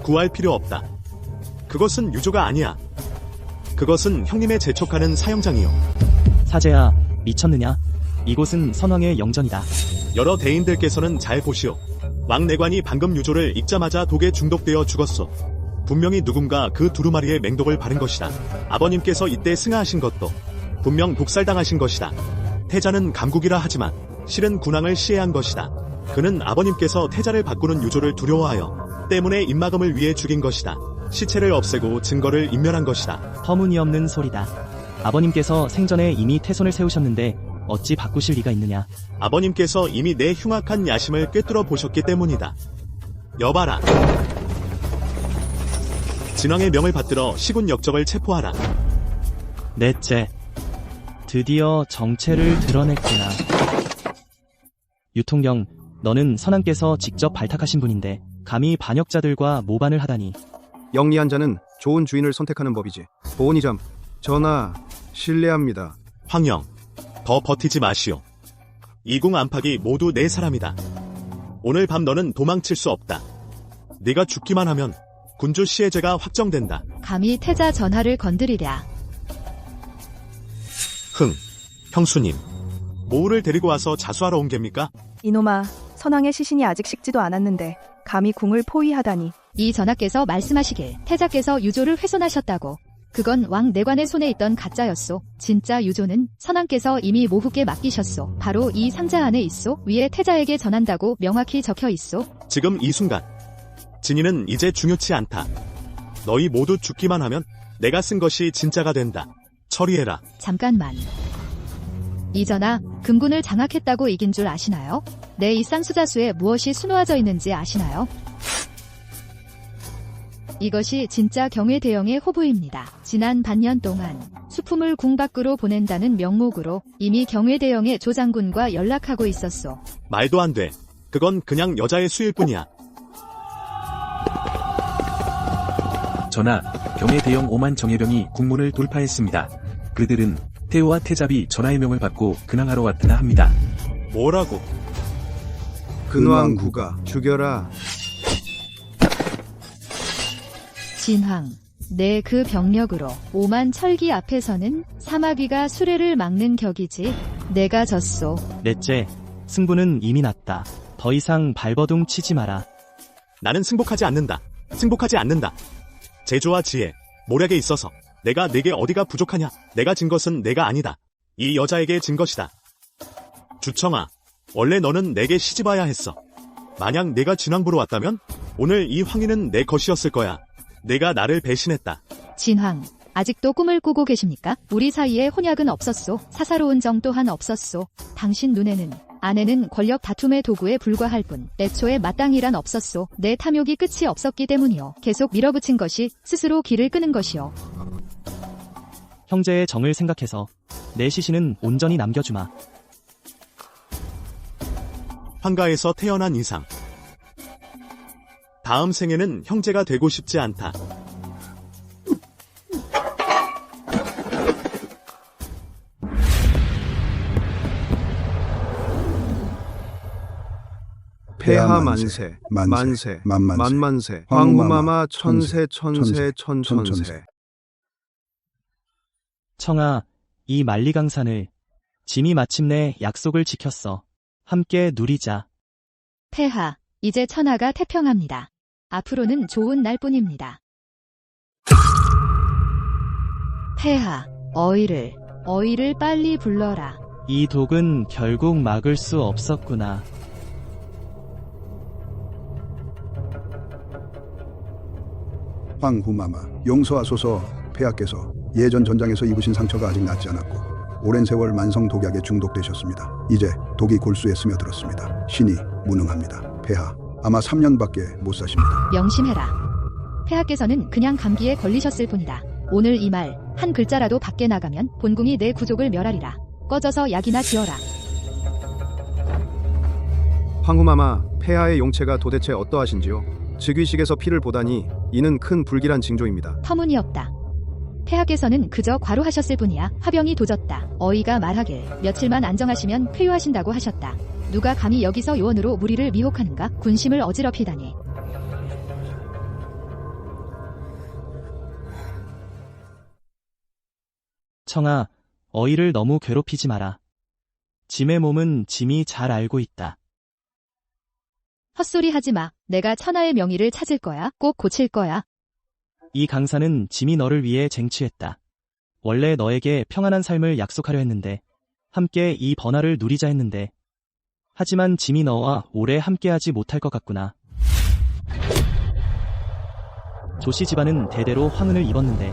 구할 필요 없다. 그것은 유조가 아니야. 그것은 형님의 재촉하는 사형장이요. 사제야, 미쳤느냐? 이곳은 선왕의 영전이다. 여러 대인들께서는 잘 보시오. 왕내관이 방금 유조를 읽자마자 독에 중독되어 죽었소. 분명히 누군가 그 두루마리에 맹독을 바른 것이다. 아버님께서 이때 승하하신 것도 분명 독살당하신 것이다. 태자는 감국이라 하지만 실은 군왕을 시해한 것이다. 그는 아버님께서 태자를 바꾸는 유조를 두려워하여 때문에 입막음을 위해 죽인 것이다. 시체를 없애고 증거를 인멸한 것이다. 터무니없는 소리다. 아버님께서 생전에 이미 태손을 세우셨는데 어찌 바꾸실 리가 있느냐. 아버님께서 이미 내 흉악한 야심을 꿰뚫어 보셨기 때문이다. 여봐라. 진왕의 명을 받들어 시군 역적을 체포하라. 넷째, 드디어 정체를 드러냈구나. 유통령, 너는 선왕께서 직접 발탁하신 분인데 감히 반역자들과 모반을 하다니. 영리한 자는 좋은 주인을 선택하는 법이지. 보온이잠, 전하 신뢰합니다. 황영, 더 버티지 마시오. 이궁 안팎이 모두 내 사람이다. 오늘 밤 너는 도망칠 수 없다. 네가 죽기만 하면 군주 시해제가 확정된다. 감히 태자 전하를 건드리랴. 흥, 형수님. 모우를 데리고 와서 자수하러 온 겁니까? 이놈아, 선왕의 시신이 아직 식지도 않았는데 감히 궁을 포위하다니. 이 전하께서 말씀하시길 태자께서 유조를 훼손하셨다고. 그건 왕 내관의 손에 있던 가짜였소. 진짜 유조는 선왕께서 이미 모후께 맡기셨소. 바로 이 상자 안에 있소. 위에 태자에게 전한다고 명확히 적혀 있소. 지금 이 순간 진위는 이제 중요치 않다. 너희 모두 죽기만 하면 내가 쓴 것이 진짜가 된다. 처리해라. 잠깐만. 이 전하, 금군을 장악했다고 이긴 줄 아시나요? 내 이 쌍수자수에 무엇이 수놓아져 있는지 아시나요? 이것이 진짜 경외대영의 호부입니다. 지난 반년 동안 수품을 궁 밖으로 보낸다는 명목으로 이미 경외대영의 조장군과 연락하고 있었소. 말도 안 돼. 그건 그냥 여자의 수일 뿐이야. 전하, 경의 대영 5만 정예병이 국문을 돌파했습니다. 그들은 태호와 태잡이 전하의 명을 받고 근황하러 왔다 합니다. 뭐라고? 근왕구가 죽여라. 진황, 내 그 병력으로 오만 철기 앞에서는 사마귀가 수레를 막는 격이지. 내가 졌소. 넷째, 승부는 이미 났다. 더 이상 발버둥 치지 마라. 나는 승복하지 않는다. 승복하지 않는다. 제조와 지혜, 모략에 있어서 내가 내게 어디가 부족하냐? 내가 진 것은 내가 아니다. 이 여자에게 진 것이다. 주청아, 원래 너는 내게 시집와야 했어. 만약 내가 진왕부로 왔다면 오늘 이 황희는 내 것이었을 거야. 내가 나를 배신했다. 진황, 아직도 꿈을 꾸고 계십니까? 우리 사이에 혼약은 없었소. 사사로운 정 또한 없었소. 당신 눈에는 아내는 권력 다툼의 도구에 불과할 뿐 애초에 마땅이란 없었소. 내 탐욕이 끝이 없었기 때문이요. 계속 밀어붙인 것이 스스로 길을 끄는 것이요. 형제의 정을 생각해서 내 시신은 온전히 남겨주마. 황가에서 태어난 이상 다음 생에는 형제가 되고 싶지 않다. 폐하 만세, 만세, 만만세, 황후마마 천세, 천세, 천천세. 청아, 이 만리강산을 짐이 마침내 약속을 지켰어. 함께 누리자. 폐하, 이제 천하가 태평합니다. 앞으로는 좋은 날뿐입니다. 폐하, 어이를 빨리 불러라. 이 독은 결국 막을 수 없었구나. 황후마마, 용서하소서. 폐하께서 예전 전장에서 입으신 상처가 아직 낫지 않았고 오랜 세월 만성 독약에 중독되셨습니다. 이제 독이 골수에 스며들었습니다. 신이 무능합니다. 폐하, 아마 3년밖에 못 사십니다. 명심해라. 폐하께서는 그냥 감기에 걸리셨을 뿐이다. 오늘 이 말 한 글자라도 밖에 나가면 본궁이 내 구족을 멸하리라. 꺼져서 약이나 지어라. 황후마마, 폐하의 용체가 도대체 어떠하신지요? 즉위식에서 피를 보다니 이는 큰 불길한 징조입니다. 터무니없다. 폐하께서는 그저 과로하셨을 뿐이야. 화병이 도졌다. 어이가 말하길 며칠만 안정하시면 쾌유하신다고 하셨다. 누가 감히 여기서 요원으로 무리를 미혹하는가? 군심을 어지럽히다니. 청아, 어이를 너무 괴롭히지 마라. 짐의 몸은 짐이 잘 알고 있다. 헛소리 하지 마. 내가 천하의 명의를 찾을 거야. 꼭 고칠 거야. 이 강사는 짐이 너를 위해 쟁취했다. 원래 너에게 평안한 삶을 약속하려 했는데, 함께 이 번화를 누리자 했는데, 하지만 짐이 너와 오래 함께하지 못할 것 같구나. 조씨 집안은 대대로 황은을 입었는데,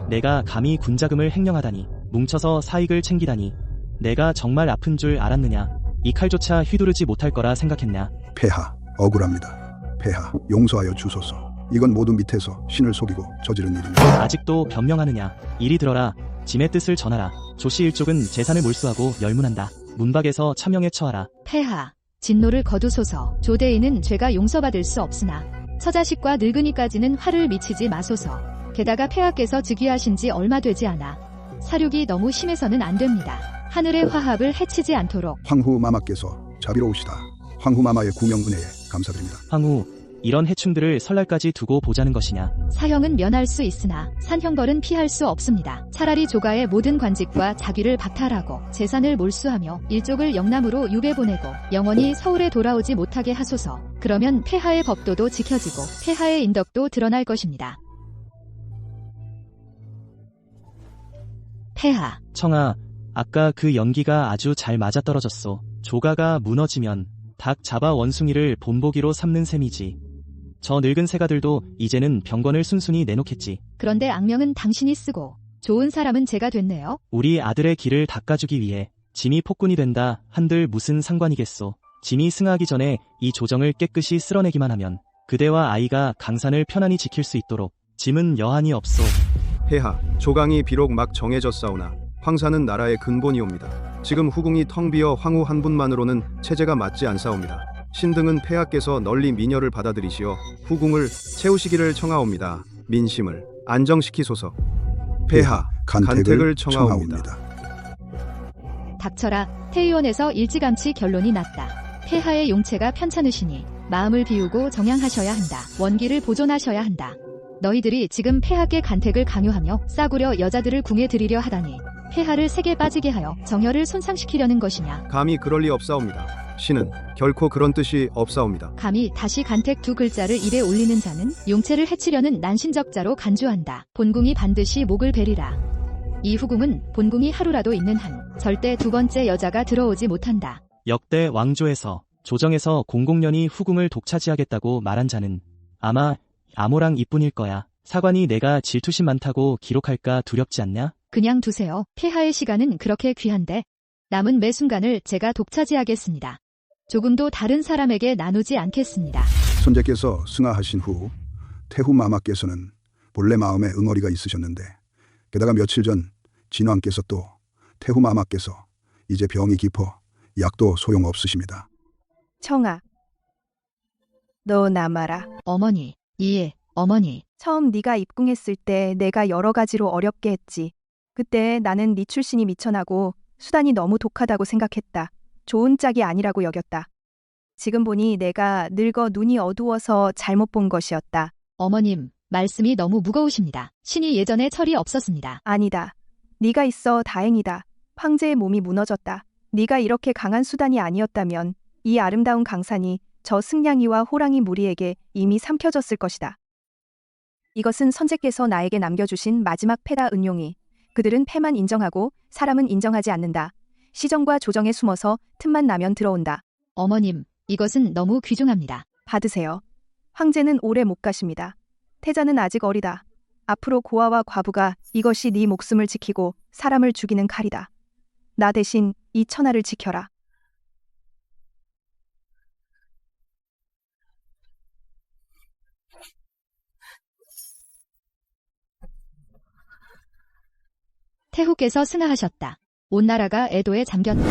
내가 감히 군자금을 횡령하다니, 뭉쳐서 사익을 챙기다니, 내가 정말 아픈 줄 알았느냐? 이 칼조차 휘두르지 못할 거라 생각했냐? 폐하, 억울합니다. 폐하, 용서하여 주소서. 이건 모두 밑에서 신을 속이고 저지른 일입니다. 아직도 변명하느냐? 이리 들어라. 짐의 뜻을 전하라. 조씨 일족은 재산을 몰수하고 열문한다. 문박에서 차명에 처하라. 폐하, 진노를 거두소서. 조대인은 죄가 용서받을 수 없으나 처자식과 늙은이까지는 화를 미치지 마소서. 게다가 폐하께서 즉위하신 지 얼마 되지 않아 사륙이 너무 심해서는 안 됩니다. 하늘의 화합을 해치지 않도록. 황후마마께서 자비로우시다. 황후마마의 구명은혜에 감사드립니다. 황후, 이런 해충들을 설날까지 두고 보자는 것이냐? 사형은 면할 수 있으나 산형벌은 피할 수 없습니다. 차라리 조가의 모든 관직과 자귀를 박탈하고 재산을 몰수하며 일족을 영남으로 유배 보내고 영원히 서울에 돌아오지 못하게 하소서. 그러면 폐하의 법도도 지켜지고 폐하의 인덕도 드러날 것입니다. 폐하, 청아, 아까 그 연기가 아주 잘 맞아떨어졌소. 조가가 무너지면 닭 잡아 원숭이를 본보기로 삼는 셈이지. 저 늙은 새가들도 이제는 병건을 순순히 내놓겠지. 그런데 악명은 당신이 쓰고 좋은 사람은 제가 됐네요. 우리 아들의 길을 닦아주기 위해 짐이 폭군이 된다 한들 무슨 상관이겠소. 짐이 승하기 전에 이 조정을 깨끗이 쓸어내기만 하면 그대와 아이가 강산을 편안히 지킬 수 있도록 짐은 여한이 없소. 폐하, 조강이 비록 막 정해졌사오나 황사는 나라의 근본이옵니다. 지금 후궁이 텅 비어 황후 한 분만으로는 체제가 맞지 않사옵니다. 신등은 폐하께서 널리 미녀를 받아들이시어 후궁을 채우시기를 청하옵니다. 민심을 안정시키소서. 폐하, 간택을 청하옵니다. 닥쳐라. 태의원에서 일찌감치 결론이 났다. 폐하의 용체가 편찮으시니 마음을 비우고 정양하셔야 한다. 원기를 보존하셔야 한다. 너희들이 지금 폐하께 간택을 강요하며 싸구려 여자들을 궁에 들이려 하다니 폐하를 색에 빠지게 하여 정열을 손상시키려는 것이냐. 감히 그럴 리 없사옵니다. 신은 결코 그런 뜻이 없사옵니다. 감히 다시 간택 두 글자를 입에 올리는 자는 용체를 해치려는 난신적자로 간주한다. 본궁이 반드시 목을 베리라. 이 후궁은 본궁이 하루라도 있는 한 절대 두 번째 여자가 들어오지 못한다. 역대 왕조에서 조정에서 공공연히 후궁을 독차지하겠다고 말한 자는 아마 아모랑 이뿐일 거야. 사관이 내가 질투심 많다고 기록할까 두렵지 않냐? 그냥 두세요. 폐하의 시간은 그렇게 귀한데 남은 매 순간을 제가 독차지하겠습니다. 조금도 다른 사람에게 나누지 않겠습니다. 손제께서 승하하신 후 태후 마마께서는 본래 마음에 응어리가 있으셨는데 게다가 며칠 전 진왕께서 또 태후 마마께서 이제 병이 깊어 약도 소용없으십니다. 청아, 너 남아라. 어머니, 예, 어머니. 처음 네가 입궁했을 때 내가 여러 가지로 어렵게 했지. 그때 나는 네 출신이 미천하고 수단이 너무 독하다고 생각했다. 좋은 짝이 아니라고 여겼다. 지금 보니 내가 늙어 눈이 어두워서 잘못 본 것이었다. 어머님, 말씀이 너무 무거우십니다. 신이 예전에 철이 없었습니다. 아니다. 네가 있어 다행이다. 황제의 몸이 무너졌다. 네가 이렇게 강한 수단이 아니었다면 이 아름다운 강산이 저 승냥이와 호랑이 무리에게 이미 삼켜졌을 것이다. 이것은 선제께서 나에게 남겨주신 마지막 패다 은용이. 그들은 패만 인정하고 사람은 인정하지 않는다. 시정과 조정에 숨어서 틈만 나면 들어온다. 어머님, 이것은 너무 귀중합니다. 받으세요. 황제는 오래 못 가십니다. 태자는 아직 어리다. 앞으로 고아와 과부가 이것이 네 목숨을 지키고 사람을 죽이는 칼이다. 나 대신 이 천하를 지켜라. 태후께서 승하하셨다. 온 나라가 애도에 잠겼다.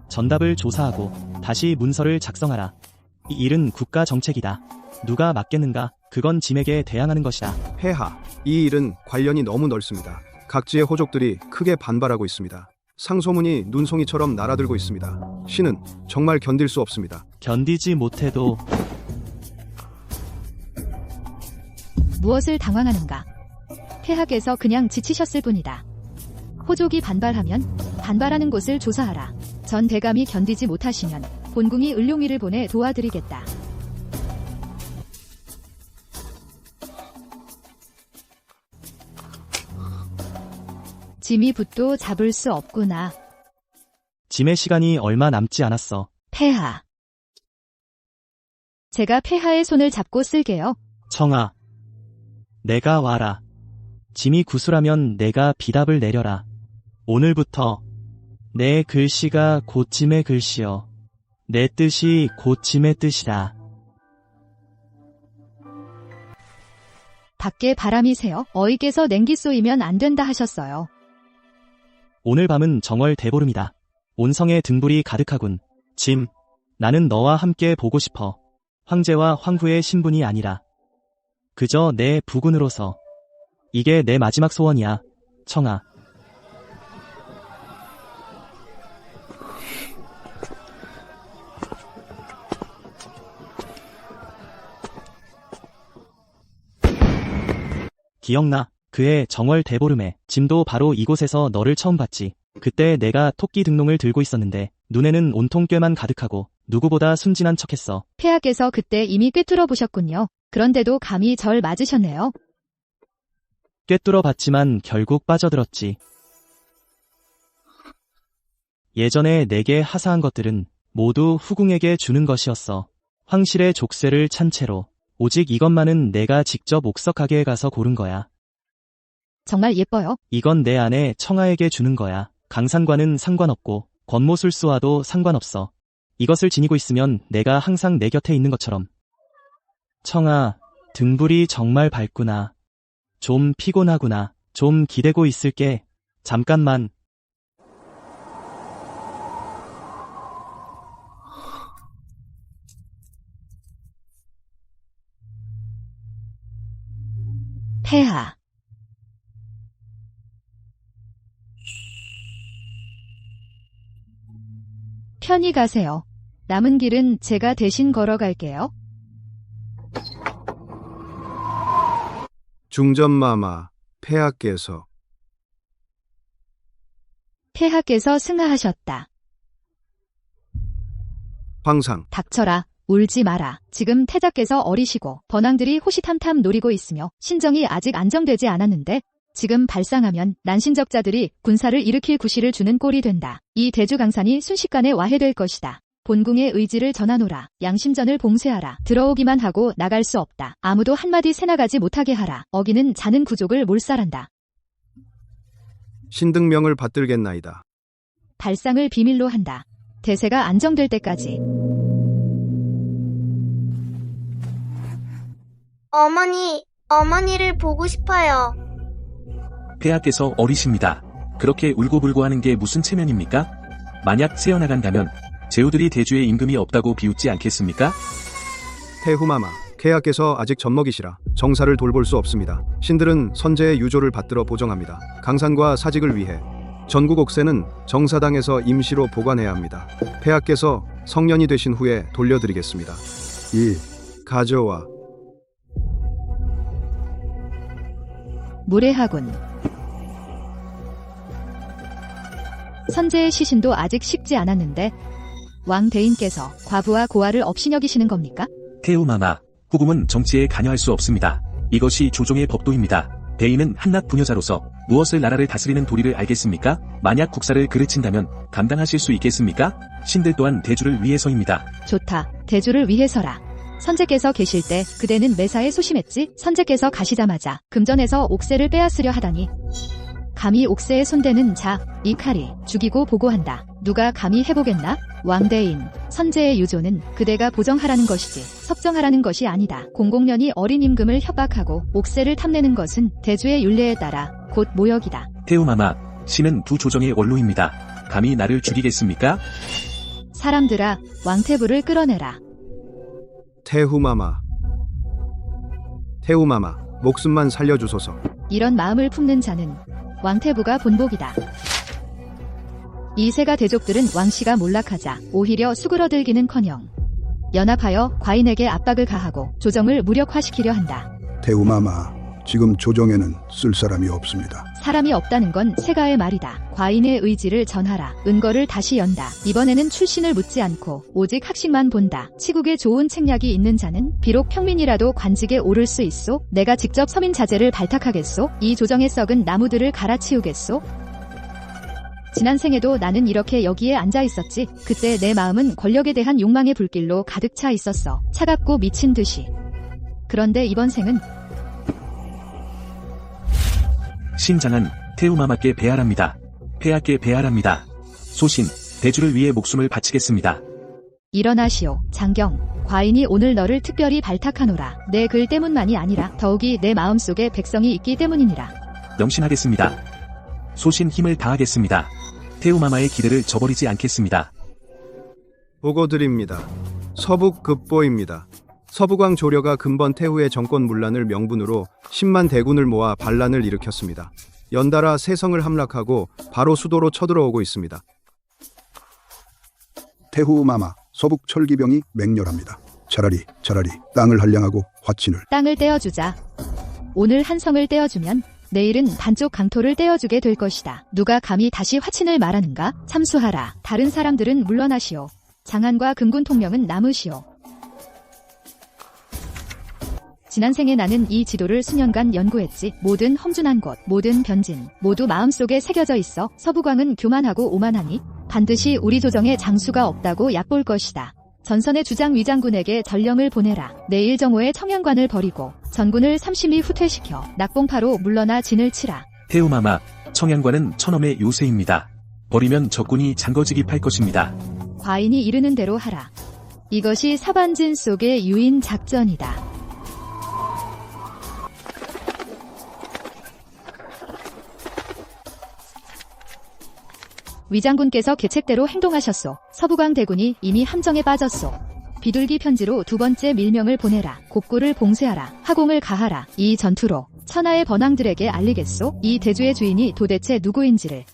전답을 조사하고 다시 문서를 작성하라. 이 일은 국가 정책이다. 누가 맡겠는가? 그건 짐에게 대항하는 것이다. 폐하, 이 일은 관련이 너무 넓습니다. 각지의 호족들이 크게 반발하고 있습니다. 상소문이 눈송이처럼 날아들고 있습니다. 신은 정말 견딜 수 없습니다. 견디지 못해도 무엇을 당황하는가? 폐하께서 그냥 지치셨을 뿐이다. 호족이 반발하면 반발하는 곳을 조사하라. 전 대감이 견디지 못하시면 본궁이 을룡이를 보내 도와드리겠다. 짐이 붓도 잡을 수 없구나. 짐의 시간이 얼마 남지 않았어. 폐하. 제가 폐하의 손을 잡고 쓸게요. 청아, 내가 와라. 짐이 구수라면 내가 비답을 내려라. 오늘부터 내 글씨가 곧 짐의 글씨여. 내 뜻이 곧 짐의 뜻이다. 밖에 바람이 새어 어이께서 냉기 쏘이면 안 된다 하셨어요. 오늘 밤은 정월 대보름이다. 온 성에 등불이 가득하군. 짐, 나는 너와 함께 보고 싶어. 황제와 황후의 신분이 아니라 그저 내 부군으로서. 이게 내 마지막 소원이야, 청아. 기억나? 그해 정월 대보름에 짐도 바로 이곳에서 너를 처음 봤지. 그때 내가 토끼 등롱을 들고 있었는데 눈에는 온통 꾀만 가득하고 누구보다 순진한 척했어. 폐하께서 그때 이미 꿰뚫어 보셨군요. 그런데도 감히 절 맞으셨네요. 꿰뚫어 봤지만 결국 빠져들었지. 예전에 내게 하사한 것들은 모두 후궁에게 주는 것이었어. 황실의 족쇄를 찬 채로 오직 이것만은 내가 직접 옥석하게 가서 고른 거야. 정말 예뻐요. 이건 내 아내 청아에게 주는 거야. 강산과는 상관없고 권모술수와도 상관없어. 이것을 지니고 있으면 내가 항상 내 곁에 있는 것처럼. 청아, 등불이 정말 밝구나. 좀 피곤하구나. 좀 기대고 있을게. 잠깐만. 폐하. 편히 가세요. 남은 길은 제가 대신 걸어갈게요. 중전마마, 폐하께서 폐하께서 승하하셨다. 황상, 닥쳐라. 울지 마라. 지금 태자께서 어리시고 번왕들이 호시탐탐 노리고 있으며 신정이 아직 안정되지 않았는데 지금 발상하면 난신적자들이 군사를 일으킬 구실을 주는 꼴이 된다. 이 대주강산이 순식간에 와해될 것이다. 본궁의 의지를 전하노라. 양심전을 봉쇄하라. 들어오기만 하고 나갈 수 없다. 아무도 한마디 새나가지 못하게 하라. 어기는 자는 구족을 몰살한다. 신등명을 받들겠나이다. 발상을 비밀로 한다. 대세가 안정될 때까지. 어머니를 보고 싶어요. 폐하께서 어리십니다. 그렇게 울고불고 하는 게 무슨 체면입니까? 만약 새어나간다면 제후들이 대주에 임금이 없다고 비웃지 않겠습니까? 태후마마, 폐하께서 아직 젖먹이시라 정사를 돌볼 수 없습니다. 신들은 선제의 유조를 받들어 보정합니다. 강산과 사직을 위해 전국 옥새는 정사당에서 임시로 보관해야 합니다. 폐하께서 성년이 되신 후에 돌려드리겠습니다. 이 가져와. 무례하군. 선제의 시신도 아직 식지 않았는데 왕 대인께서 과부와 고아를 업신여기시는 겁니까? 태우마마, 후궁은 정치에 관여할 수 없습니다. 이것이 조정의 법도입니다. 대인은 한낱 부녀자로서 무엇을 나라를 다스리는 도리를 알겠습니까? 만약 국사를 그르친다면 감당하실 수 있겠습니까? 신들 또한 대주를 위해서입니다. 좋다. 대주를 위해서라. 선제께서 계실 때 그대는 매사에 소심했지? 선제께서 가시자마자 금전에서 옥새를 빼앗으려 하다니. 감히 옥새에 손대는 자, 이 칼이 죽이고 보고한다. 누가 감히 해보겠나? 왕대인, 선제의 유조는 그대가 보정하라는 것이지 섭정하라는 것이 아니다. 공공연히 어린 임금을 협박하고 옥새를 탐내는 것은 대주의 율례에 따라 곧 모욕이다. 태우마마, 신은 두 조정의 원로입니다. 감히 나를 죽이겠습니까? 사람들아, 왕태부를 끌어내라. 태후마마, 목숨만 살려주소서. 이런 마음을 품는 자는 왕태부가 본복이다. 이세가 대족들은 왕씨가 몰락하자 오히려 수그러들기는커녕 연합하여 과인에게 압박을 가하고 조정을 무력화시키려 한다. 태우마마, 지금 조정에는 쓸 사람이 없습니다. 사람이 없다는 건 세가의 말이다. 과인의 의지를 전하라. 은거를 다시 연다. 이번에는 출신을 묻지 않고 오직 학식만 본다. 치국에 좋은 책략이 있는 자는 비록 평민이라도 관직에 오를 수 있소. 내가 직접 서민 자제를 발탁하겠소. 이 조정에 썩은 나무들을 갈아치우겠소. 지난 생에도 나는 이렇게 여기에 앉아 있었지. 그때 내 마음은 권력에 대한 욕망의 불길로 가득 차 있었어. 차갑고 미친 듯이. 그런데 이번 생은 신장한 태우마마께 배할합니다. 폐하께 배할합니다. 소신, 대주를 위해 목숨을 바치겠습니다. 일어나시오. 장경, 과인이 오늘 너를 특별히 발탁하노라. 내 글 때문만이 아니라 더욱이 내 마음속에 백성이 있기 때문이니라. 명심하겠습니다. 소신 힘을 다하겠습니다. 태우마마의 기대를 저버리지 않겠습니다. 보고드립니다. 서북급보입니다. 서북왕 조려가 근본 태후의 정권 문란을 명분으로 10만 대군을 모아 반란을 일으켰습니다. 연달아 세성을 함락하고 바로 수도로 쳐들어오고 있습니다. 태후마마, 서북 철기병이 맹렬합니다. 차라리 땅을 한량하고 화친을. 땅을 떼어주자. 오늘 한 성을 떼어주면 내일은 반쪽 강토를 떼어주게 될 것이다. 누가 감히 다시 화친을 말하는가? 참수하라. 다른 사람들은 물러나시오. 장안과 금군 통명은 남으시오. 지난 생에 나는 이 지도를 수년간 연구했지. 모든 험준한 곳, 모든 변진, 모두 마음속에 새겨져 있어. 서북왕은 교만하고 오만하니 반드시 우리 조정에 장수가 없다고 얕볼 것이다. 전선의 주장 위장군에게 전령을 보내라. 내일 정오에 청양관을 버리고 전군을 삼심히 후퇴시켜 낙봉파로 물러나 진을 치라. 태우마마, 청양관은 천엄의 요새입니다. 버리면 적군이 장거지기 팔 것입니다. 과인이 이르는 대로 하라. 이것이 사반진 속의 유인 작전이다. 위장군께서 계책대로 행동하셨소. 서북왕 대군이 이미 함정에 빠졌소. 비둘기 편지로 두 번째 밀명을 보내라. 곡구를 봉쇄하라. 하공을 가하라. 이 전투로 천하의 번왕들에게 알리겠소. 이 대주의 주인이 도대체 누구인지를.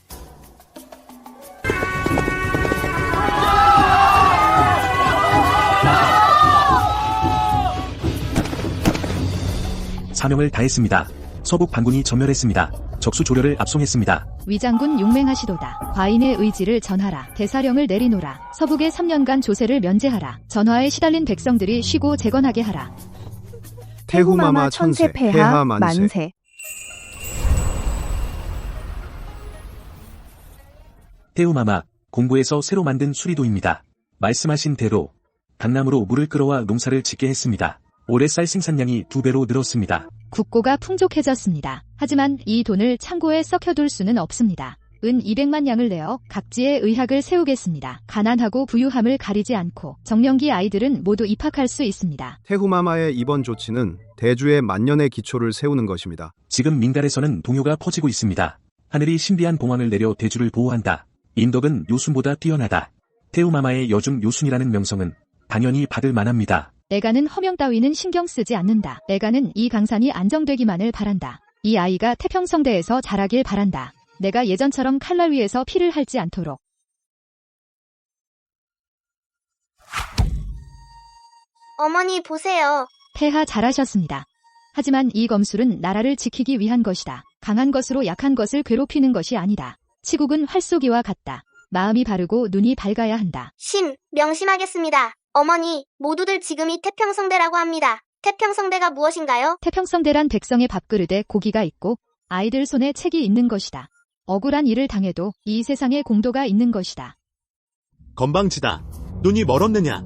사명을 다했습니다. 서북 반군이 전멸했습니다. 적수 조려를 압송했습니다. 위장군 용맹하시도다. 과인의 의지를 전하라. 대사령을 내리노라. 서북의 3년간 조세를 면제하라. 전화에 시달린 백성들이 쉬고 재건하게 하라. 태후마마 천세 폐하 만세. 태우마마, 공부에서 새로 만든 수리도입니다. 말씀하신 대로 강남으로 물을 끌어와 농사를 짓게 했습니다. 올해 쌀 생산량이 2배로 늘었습니다. 국고가 풍족해졌습니다. 하지만 이 돈을 창고에 썩혀둘 수는 없습니다. 은 200만 양을 내어 각지에 의학을 세우겠습니다. 가난하고 부유함을 가리지 않고 정년기 아이들은 모두 입학할 수 있습니다. 태후마마의 이번 조치는 대주의 만년의 기초를 세우는 것입니다. 지금 민간에서는 동요가 퍼지고 있습니다. 하늘이 신비한 봉황을 내려 대주를 보호한다. 인덕은 요순보다 뛰어나다. 태우마마의 여중 요순이라는 명성은 당연히 받을 만합니다. 애가는 허명 따위는 신경 쓰지 않는다. 애가는 이 강산이 안정되기만을 바란다. 이 아이가 태평성대에서 자라길 바란다. 내가 예전처럼 칼날 위에서 피를 핥지 않도록. 어머니 보세요. 폐하 잘하셨습니다. 하지만 이 검술은 나라를 지키기 위한 것이다. 강한 것으로 약한 것을 괴롭히는 것이 아니다. 치국은 활쏘기와 같다. 마음이 바르고 눈이 밝아야 한다. 명심하겠습니다. 어머니, 모두들 지금이 태평성대라고 합니다. 태평성대가 무엇인가요? 태평성대란 백성의 밥그릇에 고기가 있고 아이들 손에 책이 있는 것이다. 억울한 일을 당해도 이 세상에 공도가 있는 것이다. 건방지다. 눈이 멀었느냐.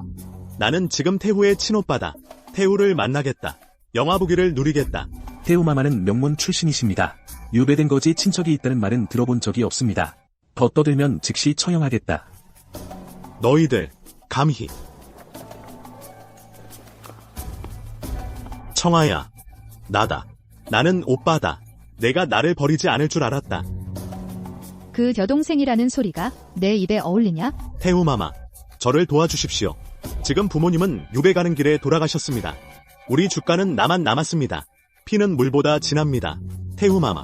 나는 지금 태후의 친오빠다. 태후를 만나겠다. 영화 보기를 누리겠다. 태우마마는 명문 출신이십니다. 유배된 거지 친척이 있다는 말은 들어본 적이 없습니다. 더 떠들면 즉시 처형하겠다. 너희들 감히. 청아야, 나다. 나는 오빠다. 내가 나를 버리지 않을 줄 알았다. 그 여동생이라는 소리가 내 입에 어울리냐? 태후마마, 저를 도와주십시오. 지금 부모님은 유배 가는 길에 돌아가셨습니다. 우리 주가는 나만 남았습니다. 피는 물보다 진합니다. 태후마마.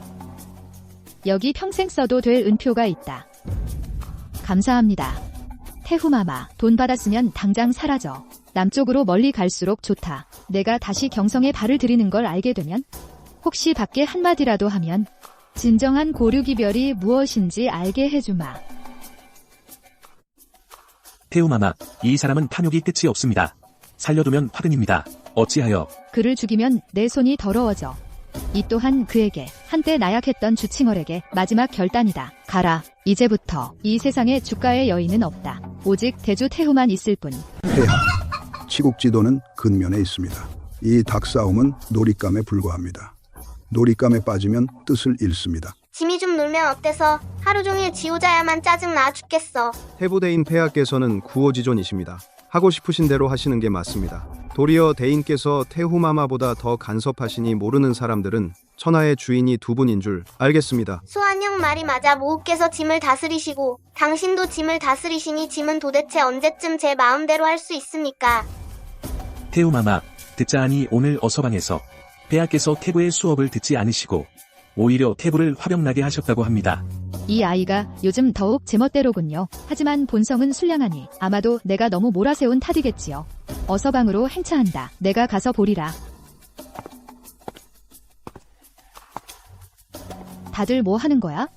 여기 평생 써도 될 은표가 있다. 감사합니다. 태후마마, 돈 받았으면 당장 사라져. 남쪽으로 멀리 갈수록 좋다. 내가 다시 경성에 발을 들이는 걸 알게 되면 혹시 밖에 한마디라도 하면 진정한 고륙이별이 무엇인지 알게 해주마. 태우마마, 이 사람은 탐욕이 끝이 없습니다. 살려두면 화근입니다. 어찌하여? 그를 죽이면 내 손이 더러워져. 이 또한 그에게 한때 나약했던 주칭얼에게 마지막 결단이다. 가라. 이제부터 이 세상에 주가의 여인은 없다. 오직 대주 태후만 있을 뿐. 폐하, 치국지도는 근면에 있습니다. 이 닭싸움은 놀잇감에 불과합니다. 놀잇감에 빠지면 뜻을 잃습니다. 짐이 좀 놀면 어때서? 하루 종일 지우자야만 짜증나 죽겠어. 태부대인 폐하께서는 구호지존이십니다. 하고 싶으신 대로 하시는 게 맞습니다. 도리어 대인께서 태후마마보다 더 간섭하시니 모르는 사람들은 천하의 주인이 두 분인 줄 알겠습니다. 소한형 말이 맞아. 모우께서 짐을 다스리시고 당신도 짐을 다스리시니 짐은 도대체 언제쯤 제 마음대로 할 수 있습니까? 태우마마, 듣자하니 오늘 어서방에서 폐하께서 태부의 수업을 듣지 않으시고 오히려 태부를 화병나게 하셨다고 합니다. 이 아이가 요즘 더욱 제멋대로군요. 하지만 본성은 순량하니 아마도 내가 너무 몰아세운 탓이겠지요. 어서방으로 행차한다. 내가 가서 보리라. 다들 뭐 하는 거야?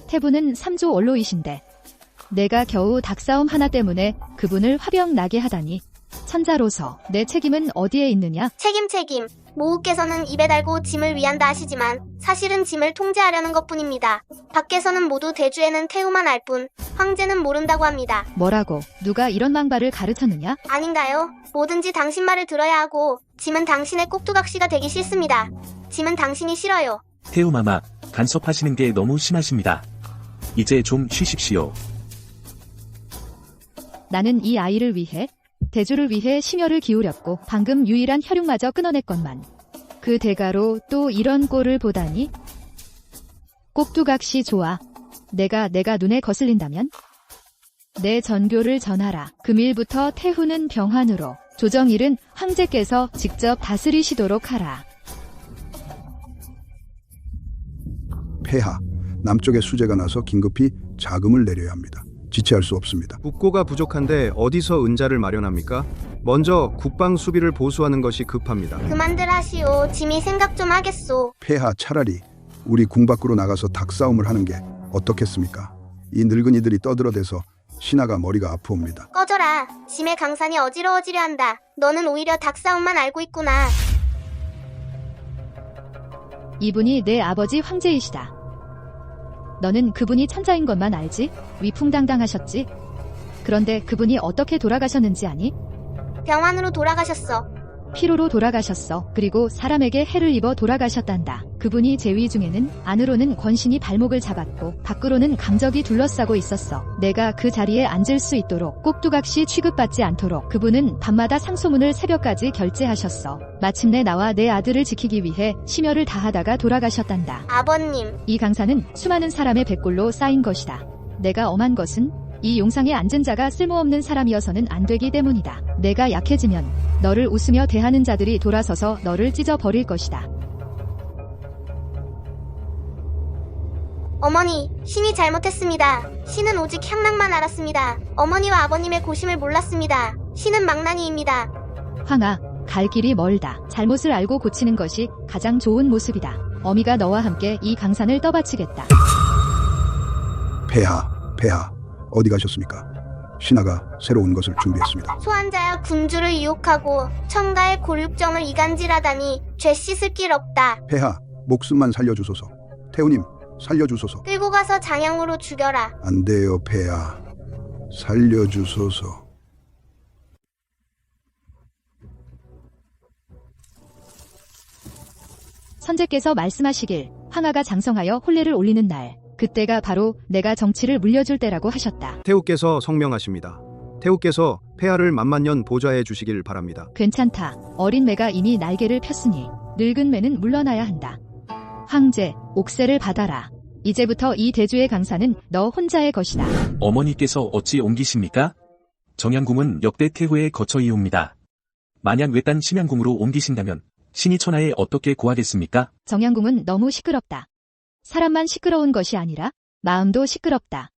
태부는 3조 원로이신데 내가 겨우 닭싸움 하나 때문에 그분을 화병나게 하다니. 천자로서 내 책임은 어디에 있느냐? 책임. 모우께서는 입에 달고 짐을 위한다 하시지만 사실은 짐을 통제하려는 것뿐입니다. 밖에서는 모두 대주에는 태후만 알 뿐 황제는 모른다고 합니다. 뭐라고? 누가 이런 망발을 가르쳤느냐? 아닌가요? 뭐든지 당신 말을 들어야 하고 짐은 당신의 꼭두각시가 되기 싫습니다. 짐은 당신이 싫어요. 태우마마, 간섭하시는 게 너무 심하십니다. 이제 좀 쉬십시오. 나는 이 아이를 위해 대주를 위해 심혈을 기울였고 방금 유일한 혈육마저 끊어냈건만 그 대가로 또 이런 꼴을 보다니. 꼭두각시 좋아. 내가 눈에 거슬린다면 내 전교를 전하라. 금일부터 태후는 병환으로 조정일은 황제께서 직접 다스리시도록 하라. 폐하, 남쪽에 수재가 나서 긴급히 자금을 내려야 합니다. 지체할 수 없습니다. 국고가 부족한데 어디서 은자를 마련합니까? 먼저 국방 수비를 보수하는 것이 급합니다. 그만들 하시오. 짐이 생각 좀 하겠소. 폐하, 차라리 우리 궁 밖으로 나가서 닭싸움을 하는 게 어떻겠습니까? 이 늙은이들이 떠들어대서 신하가 머리가 아프옵니다. 꺼져라. 짐의 강산이 어지러워지려 한다. 너는 오히려 닭싸움만 알고 있구나. 이분이 내 아버지 황제이시다. 너는 그분이 천자인 것만 알지? 위풍당당하셨지? 그런데 그분이 어떻게 돌아가셨는지 아니? 병환으로 돌아가셨어. 피로로 돌아가셨어. 그리고 사람에게 해를 입어 돌아가셨단다. 그분이 제위 중에는 안으로는 권신이 발목을 잡았고 밖으로는 강적이 둘러싸고 있었어. 내가 그 자리에 앉을 수 있도록 꼭두각시 취급받지 않도록 그분은 밤마다 상소문을 새벽까지 결제하셨어. 마침내 나와 내 아들을 지키기 위해 심혈을 다하다가 돌아가셨단다. 아버님. 이 강산은 수많은 사람의 백골로 쌓인 것이다. 내가 엄한 것은 이 용상에 앉은 자가 쓸모없는 사람이어서는 안 되기 때문이다. 내가 약해지면 너를 웃으며 대하는 자들이 돌아서서 너를 찢어버릴 것이다. 어머니, 신이 잘못했습니다. 신은 오직 향락만 알았습니다. 어머니와 아버님의 고심을 몰랐습니다. 신은 망나니입니다. 황아, 갈 길이 멀다. 잘못을 알고 고치는 것이 가장 좋은 모습이다. 어미가 너와 함께 이 강산을 떠받치겠다. 폐하, 어디 가셨습니까? 신하가 새로운 것을 준비했습니다. 소환자야 군주를 유혹하고 청가의 골육정을 이간질하다니 죄 씻을 길 없다. 폐하, 목숨만 살려주소서. 태우님, 살려주소서. 끌고 가서 장양으로 죽여라. 안 돼요, 폐하. 살려주소서. 선제께서 말씀하시길 황하가 장성하여 혼례를 올리는 날, 그때가 바로 내가 정치를 물려줄 때라고 하셨다. 태우께서 성명하십니다. 태우께서 폐하를 만만년 보좌해 주시길 바랍니다. 괜찮다. 어린 매가 이미 날개를 폈으니 늙은 매는 물러나야 한다. 황제, 옥세를 받아라. 이제부터 이 대주의 강산은 너 혼자의 것이다. 어머니께서 어찌 옮기십니까? 정양궁은 역대 태후의 거처이옵니다. 만약 외딴 심양궁으로 옮기신다면 신이 천하에 어떻게 고하겠습니까? 정양궁은 너무 시끄럽다. 사람만 시끄러운 것이 아니라 마음도 시끄럽다.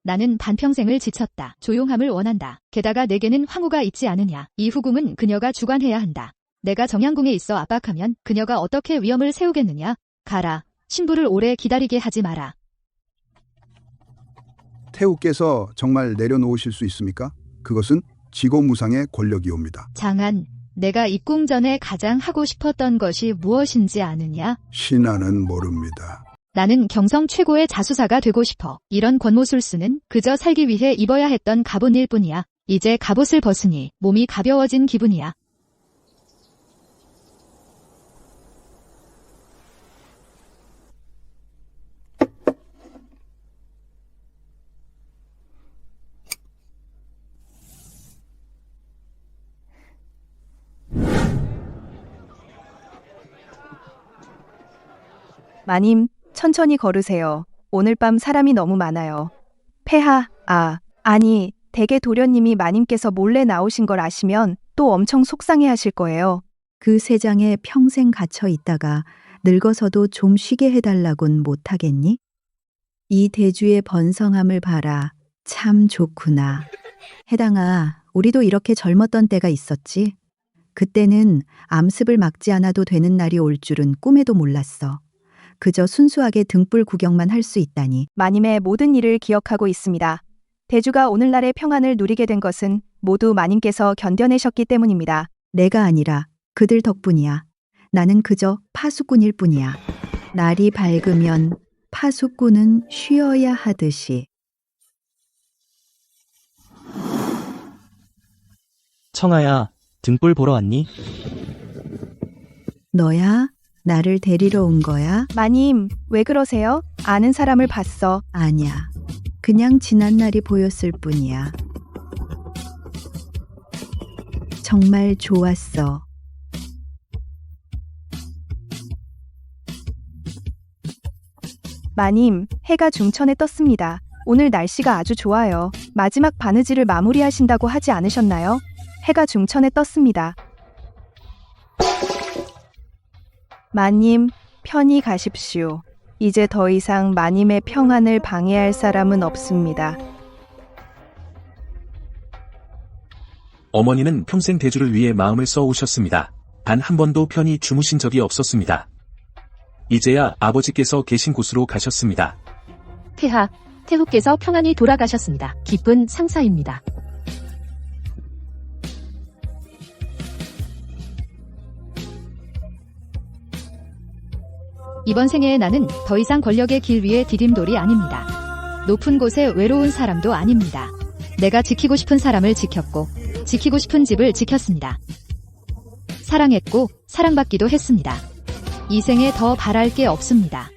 나는 반평생을 지쳤다. 조용함을 원한다. 게다가 내게는 황후가 있지 않으냐. 이 후궁은 그녀가 주관해야 한다. 내가 정양궁에 있어 압박하면 그녀가 어떻게 위험을 세우겠느냐. 가라. 신부를 오래 기다리게 하지 마라. 태우께서 정말 내려놓으실 수 있습니까? 그것은 지고무상의 권력이옵니다. 장한, 내가 입궁 전에 가장 하고 싶었던 것이 무엇인지 아느냐? 신하는 모릅니다. 나는 경성 최고의 자수사가 되고 싶어. 이런 권모술수는 그저 살기 위해 입어야 했던 갑옷일 뿐이야. 이제 갑옷을 벗으니 몸이 가벼워진 기분이야. 마님, 천천히 걸으세요. 오늘 밤 사람이 너무 많아요. 폐하, 아니, 대개 도련님이 마님께서 몰래 나오신 걸 아시면 또 엄청 속상해 하실 거예요. 그 세장에 평생 갇혀 있다가 늙어서도 좀 쉬게 해달라곤 못하겠니? 이 대주의 번성함을 봐라. 참 좋구나. 해당아, 우리도 이렇게 젊었던 때가 있었지. 그때는 암습을 막지 않아도 되는 날이 올 줄은 꿈에도 몰랐어. 그저 순수하게 등불 구경만 할 수 있다니. 마님의 모든 일을 기억하고 있습니다. 대주가 오늘날의 평안을 누리게 된 것은 모두 마님께서 견뎌내셨기 때문입니다. 내가 아니라 그들 덕분이야. 나는 그저 파수꾼일 뿐이야. 날이 밝으면 파수꾼은 쉬어야 하듯이. 청아야, 등불 보러 왔니? 너야? 나를 데리러 온 거야? 마님, 왜 그러세요? 아는 사람을 봤어. 아니야. 그냥 지난 날이 보였을 뿐이야. 정말 좋았어. 마님, 해가 중천에 떴습니다. 오늘 날씨가 아주 좋아요. 마지막 바느질을 마무리하신다고 하지 않으셨나요? 해가 중천에 떴습니다. 마님, 편히 가십시오. 이제 더 이상 마님의 평안을 방해할 사람은 없습니다. 어머니는 평생 대주를 위해 마음을 써오셨습니다. 단 한 번도 편히 주무신 적이 없었습니다. 이제야 아버지께서 계신 곳으로 가셨습니다. 태후께서 평안히 돌아가셨습니다. 기쁜 상사입니다. 이번 생애의 나는 더 이상 권력의 길 위에 디딤돌이 아닙니다. 높은 곳에 외로운 사람도 아닙니다. 내가 지키고 싶은 사람을 지켰고 지키고 싶은 집을 지켰습니다. 사랑했고 사랑받기도 했습니다. 이 생에 더 바랄 게 없습니다.